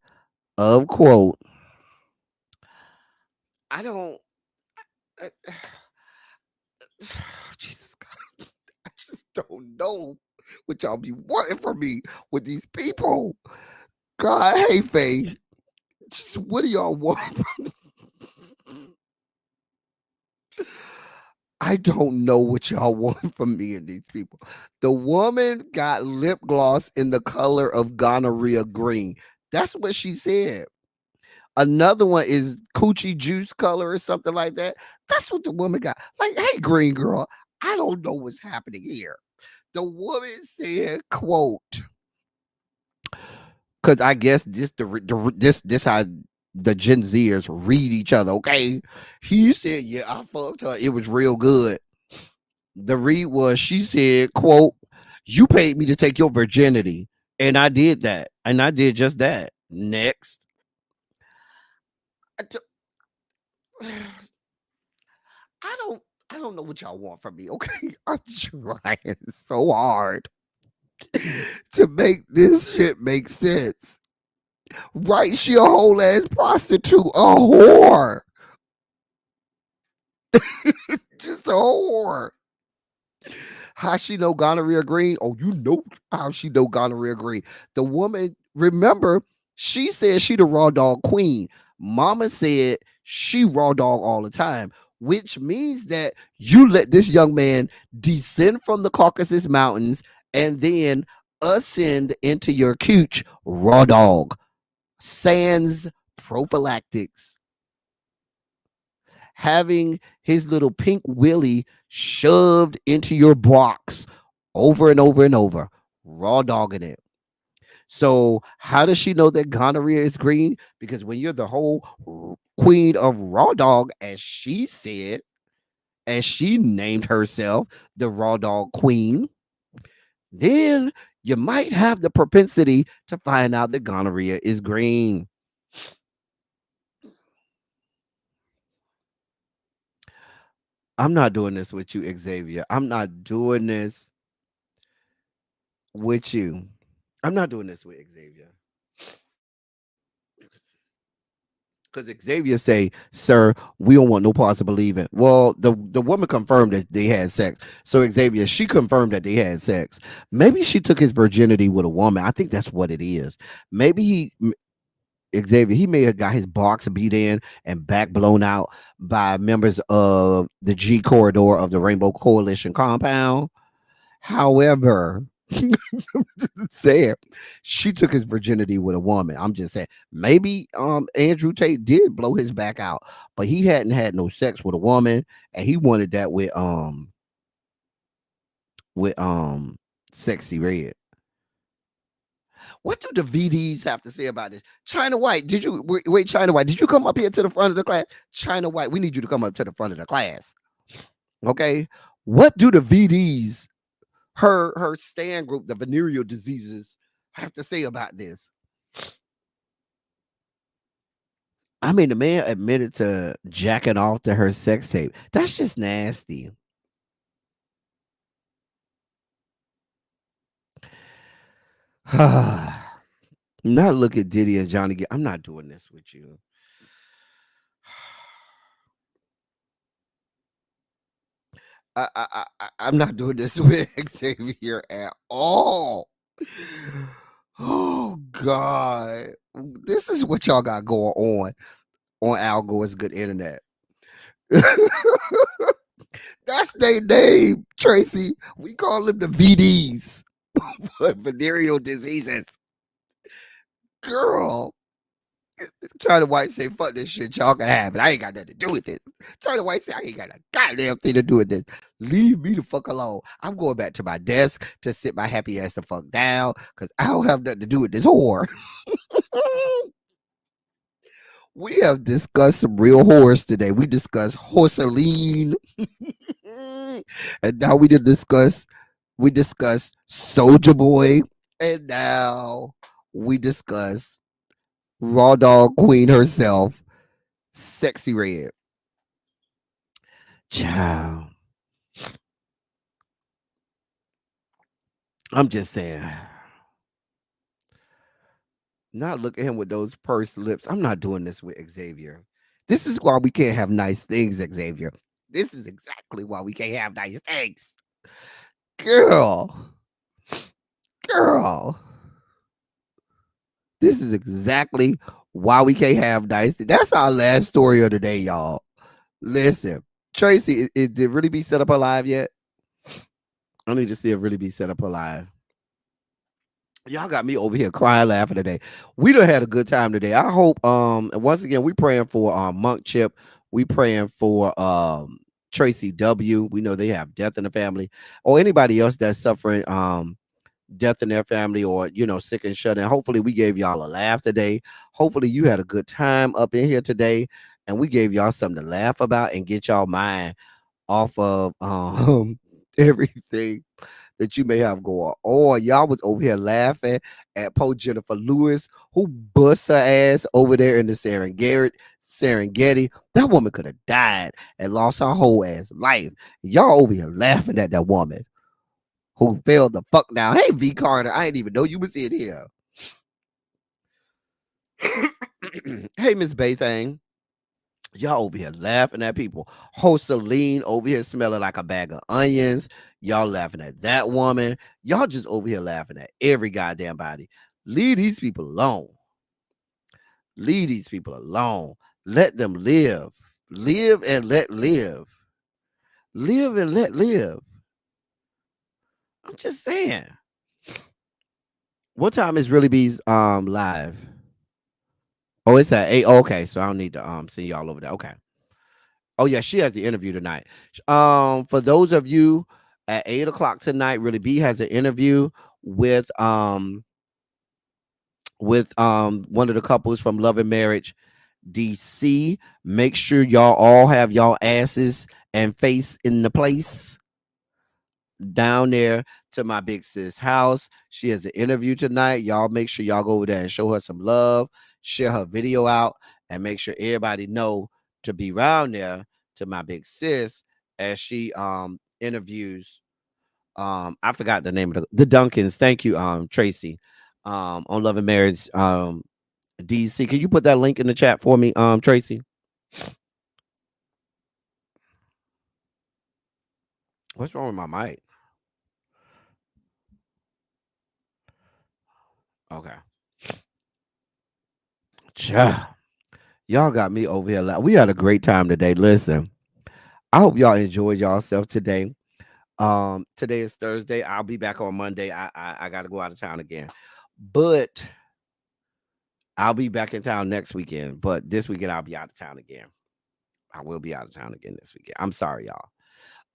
of quote. I don't. Jesus God. I just don't know what y'all be wanting from me with these people. God, hey, Faye. Just what do y'all want from me? I don't know what y'all want from me and these people. The woman got lip gloss in the color of gonorrhea green. That's what she said. Another one is coochie juice color or something like that. That's what the woman got. Like, hey, green girl, I don't know what's happening here. The woman said, quote, because I guess this how the Gen Zers read each other, okay? He said, yeah, I fucked her. It was real good. The read was, she said, quote, you paid me to take your virginity. And I did that. And I did just that. Next. I don't know what y'all want from me, okay? I'm trying so hard to make this shit make sense. Right? She a whole ass prostitute, a whore. Just a whore. How she know gonorrhea green? Oh, you know how she know gonorrhea green. The woman, remember, she said she the raw dog queen. Mama said she raw dog all the time, which means that you let this young man descend from the Caucasus Mountains and then ascend into your cooch raw dog. Sans prophylactics. Having his little pink willy shoved into your box over and over and over, raw dogging it. So how does she know that gonorrhea is green? Because when you're the whole queen of raw dog, as she said, as she named herself the raw dog queen, then you might have the propensity to find out that gonorrhea is green. I'm not doing this with you, Xavier. I'm not doing this with you. I'm not doing this with Xavier. Because Xavier say, "Sir, we don't want no parts of believing." Well, the woman confirmed that they had sex. So Xavier, she confirmed that they had sex. Maybe she took his virginity with a woman. I think that's what it is. Maybe Xavier, he may have got his box beat in and back blown out by members of the G corridor of the Rainbow Coalition compound. However, saying she took his virginity with a woman. I'm just saying maybe Andrew Tate did blow his back out, but he hadn't had no sex with a woman, and he wanted that with Sexy Red. What do the VDs have to say about this? China White, did you wait? China White, did you come up here to the front of the class? China White, we need you to come up to the front of the class. Okay. What do the VDs, her stand group, the venereal diseases, have to say about this? I mean, the man admitted to jacking off to her sex tape. That's just nasty. Not look at Diddy and Johnny. I'm not doing this with you. I'm not doing this with Xavier at all. Oh God, this is what y'all got going on Al Gore's good internet. That's their name, Tracy. We call them the VDs, venereal diseases. Girl, Charlie White say, "Fuck this shit, y'all can have it. I ain't got nothing to do with this." Charlie White say, "I ain't got a goddamn thing to do with this. Leave me the fuck alone. I'm going back to my desk to sit my happy ass the fuck down because I don't have nothing to do with this whore." We have discussed some real horrors today. We discussed Horseline, and now we discussed Soldier Boy, and now we discuss Raw Dog Queen herself, Sexy Red. Child. I'm just saying. Not look at him with those pursed lips. I'm not doing this with Xavier. This is why we can't have nice things, Xavier. This is exactly why we can't have nice things. Girl. Girl. This is exactly why we can't have nice things. That's our last story of the day, y'all. Listen, Tracy, did Really Be set up alive yet? I need to see if Really Be set up alive. Y'all got me over here crying, laughing today. We done had a good time today. I hope, and once again, we praying for Monk Chip. We praying for Tracy W. We know they have death in the family, or anybody else that's suffering death in their family, or sick and shut in. Hopefully we gave y'all a laugh today. Hopefully you had a good time up in here today, and we gave y'all something to laugh about and get y'all mind off of everything that you may have going on. Y'all was over here laughing at poor Jennifer Lewis, who bust her ass over there in the Serengeti. That woman could have died and lost her whole ass life. Y'all over here laughing at that woman who fell the fuck down. Hey, V Carter, I didn't even know you was in here. Hey, Miss Baythang. Y'all over here laughing at people. Celine over here smelling like a bag of onions. Y'all laughing at that woman. Y'all just over here laughing at every goddamn body. Leave these people alone. Leave these people alone. Let them live. Live and let live. Live and let live. I'm just saying. What time is Really Be's live? Oh, it's at 8. Okay, so I don't need to see y'all over there. Okay. Oh yeah, she has the interview tonight. For those of you at 8 o'clock tonight, Really B has an interview with one of the couples from Love and Marriage DC. Make sure y'all all have y'all asses and face in the place down there to my big sis house. She has an interview tonight. Y'all make sure y'all go over there and show her some love, share her video out, and make sure everybody know to be around there to my big sis as she interviews I forgot the name of the Duncans. Thank you, Tracy. On Love and Marriage. DC. Can you put that link in the chat for me, Tracy? What's wrong with my mic? Okay. Y'all got me over here. We had a great time today. Listen, I hope y'all enjoyed yourself today. Today is Thursday. I'll be back on Monday. I gotta go out of town again. But I'll be back in town next weekend. But this weekend I'll be out of town again. I will be out of town again this weekend. I'm sorry, y'all.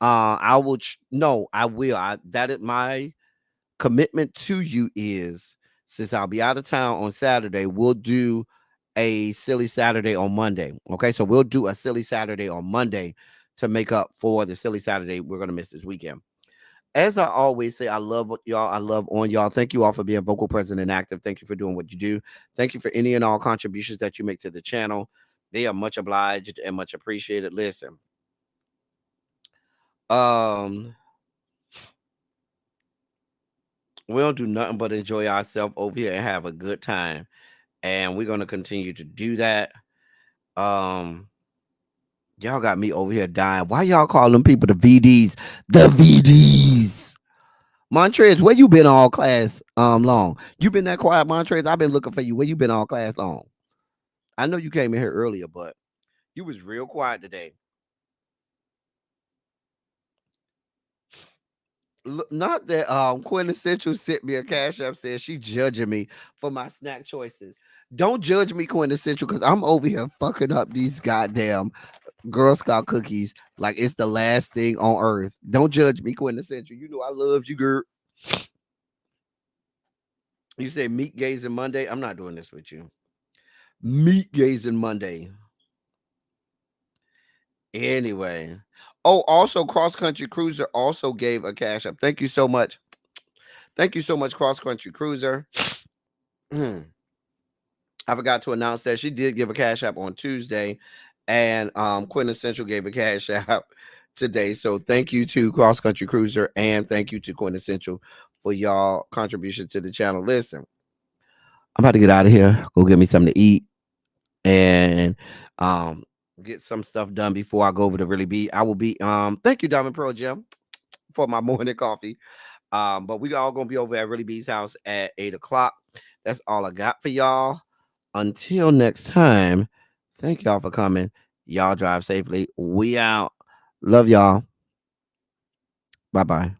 I will no, I will. That is my commitment to you is since I'll be out of town on Saturday, we'll do a silly Saturday on Monday. Okay, so we'll do a silly Saturday on Monday to make up for the silly Saturday we're gonna miss this weekend. As I always say, I love y'all. I love on y'all. Thank you all for being vocal, present, and active. Thank you for doing what you do. Thank you for any and all contributions that you make to the channel. They are much obliged and much appreciated. Listen, we don't do nothing but enjoy ourselves over here and have a good time, and we're gonna continue to do that. Y'all got me over here dying. Why y'all call them people the VDs? The VDs. Montrez, where you been all class long? You been that quiet, Montrez? I've been looking for you. Where you been all class long? I know you came in here earlier, but you was real quiet today. Not that Quintessential sent me a cash app says she judging me for my snack choices. Don't judge me, Quintessential, because I'm over here fucking up these goddamn Girl Scout cookies like it's the last thing on earth. Don't judge me, Quintessential. You know I love you, girl. You say meat gazing Monday. I'm not doing this with you. Meat gazing Monday. Anyway. Oh, also Cross Country Cruiser also gave a cash up. Thank you so much. Thank you so much, Cross Country Cruiser. I forgot to announce that she did give a cash app on Tuesday, and Quintessential gave a cash app today. So thank you to Cross Country Cruiser and thank you to Quintessential for y'all contribution to the channel. Listen, I'm about to get out of here. Go get me something to eat and get some stuff done before I go over to Really Be. I will be thank you, Diamond Pro Gym, for my morning coffee. But we all gonna be over at Really Be's house at 8 o'clock. That's all I got for y'all. Until next time, thank y'all for coming. Y'all drive safely. We out. Love y'all. Bye-bye.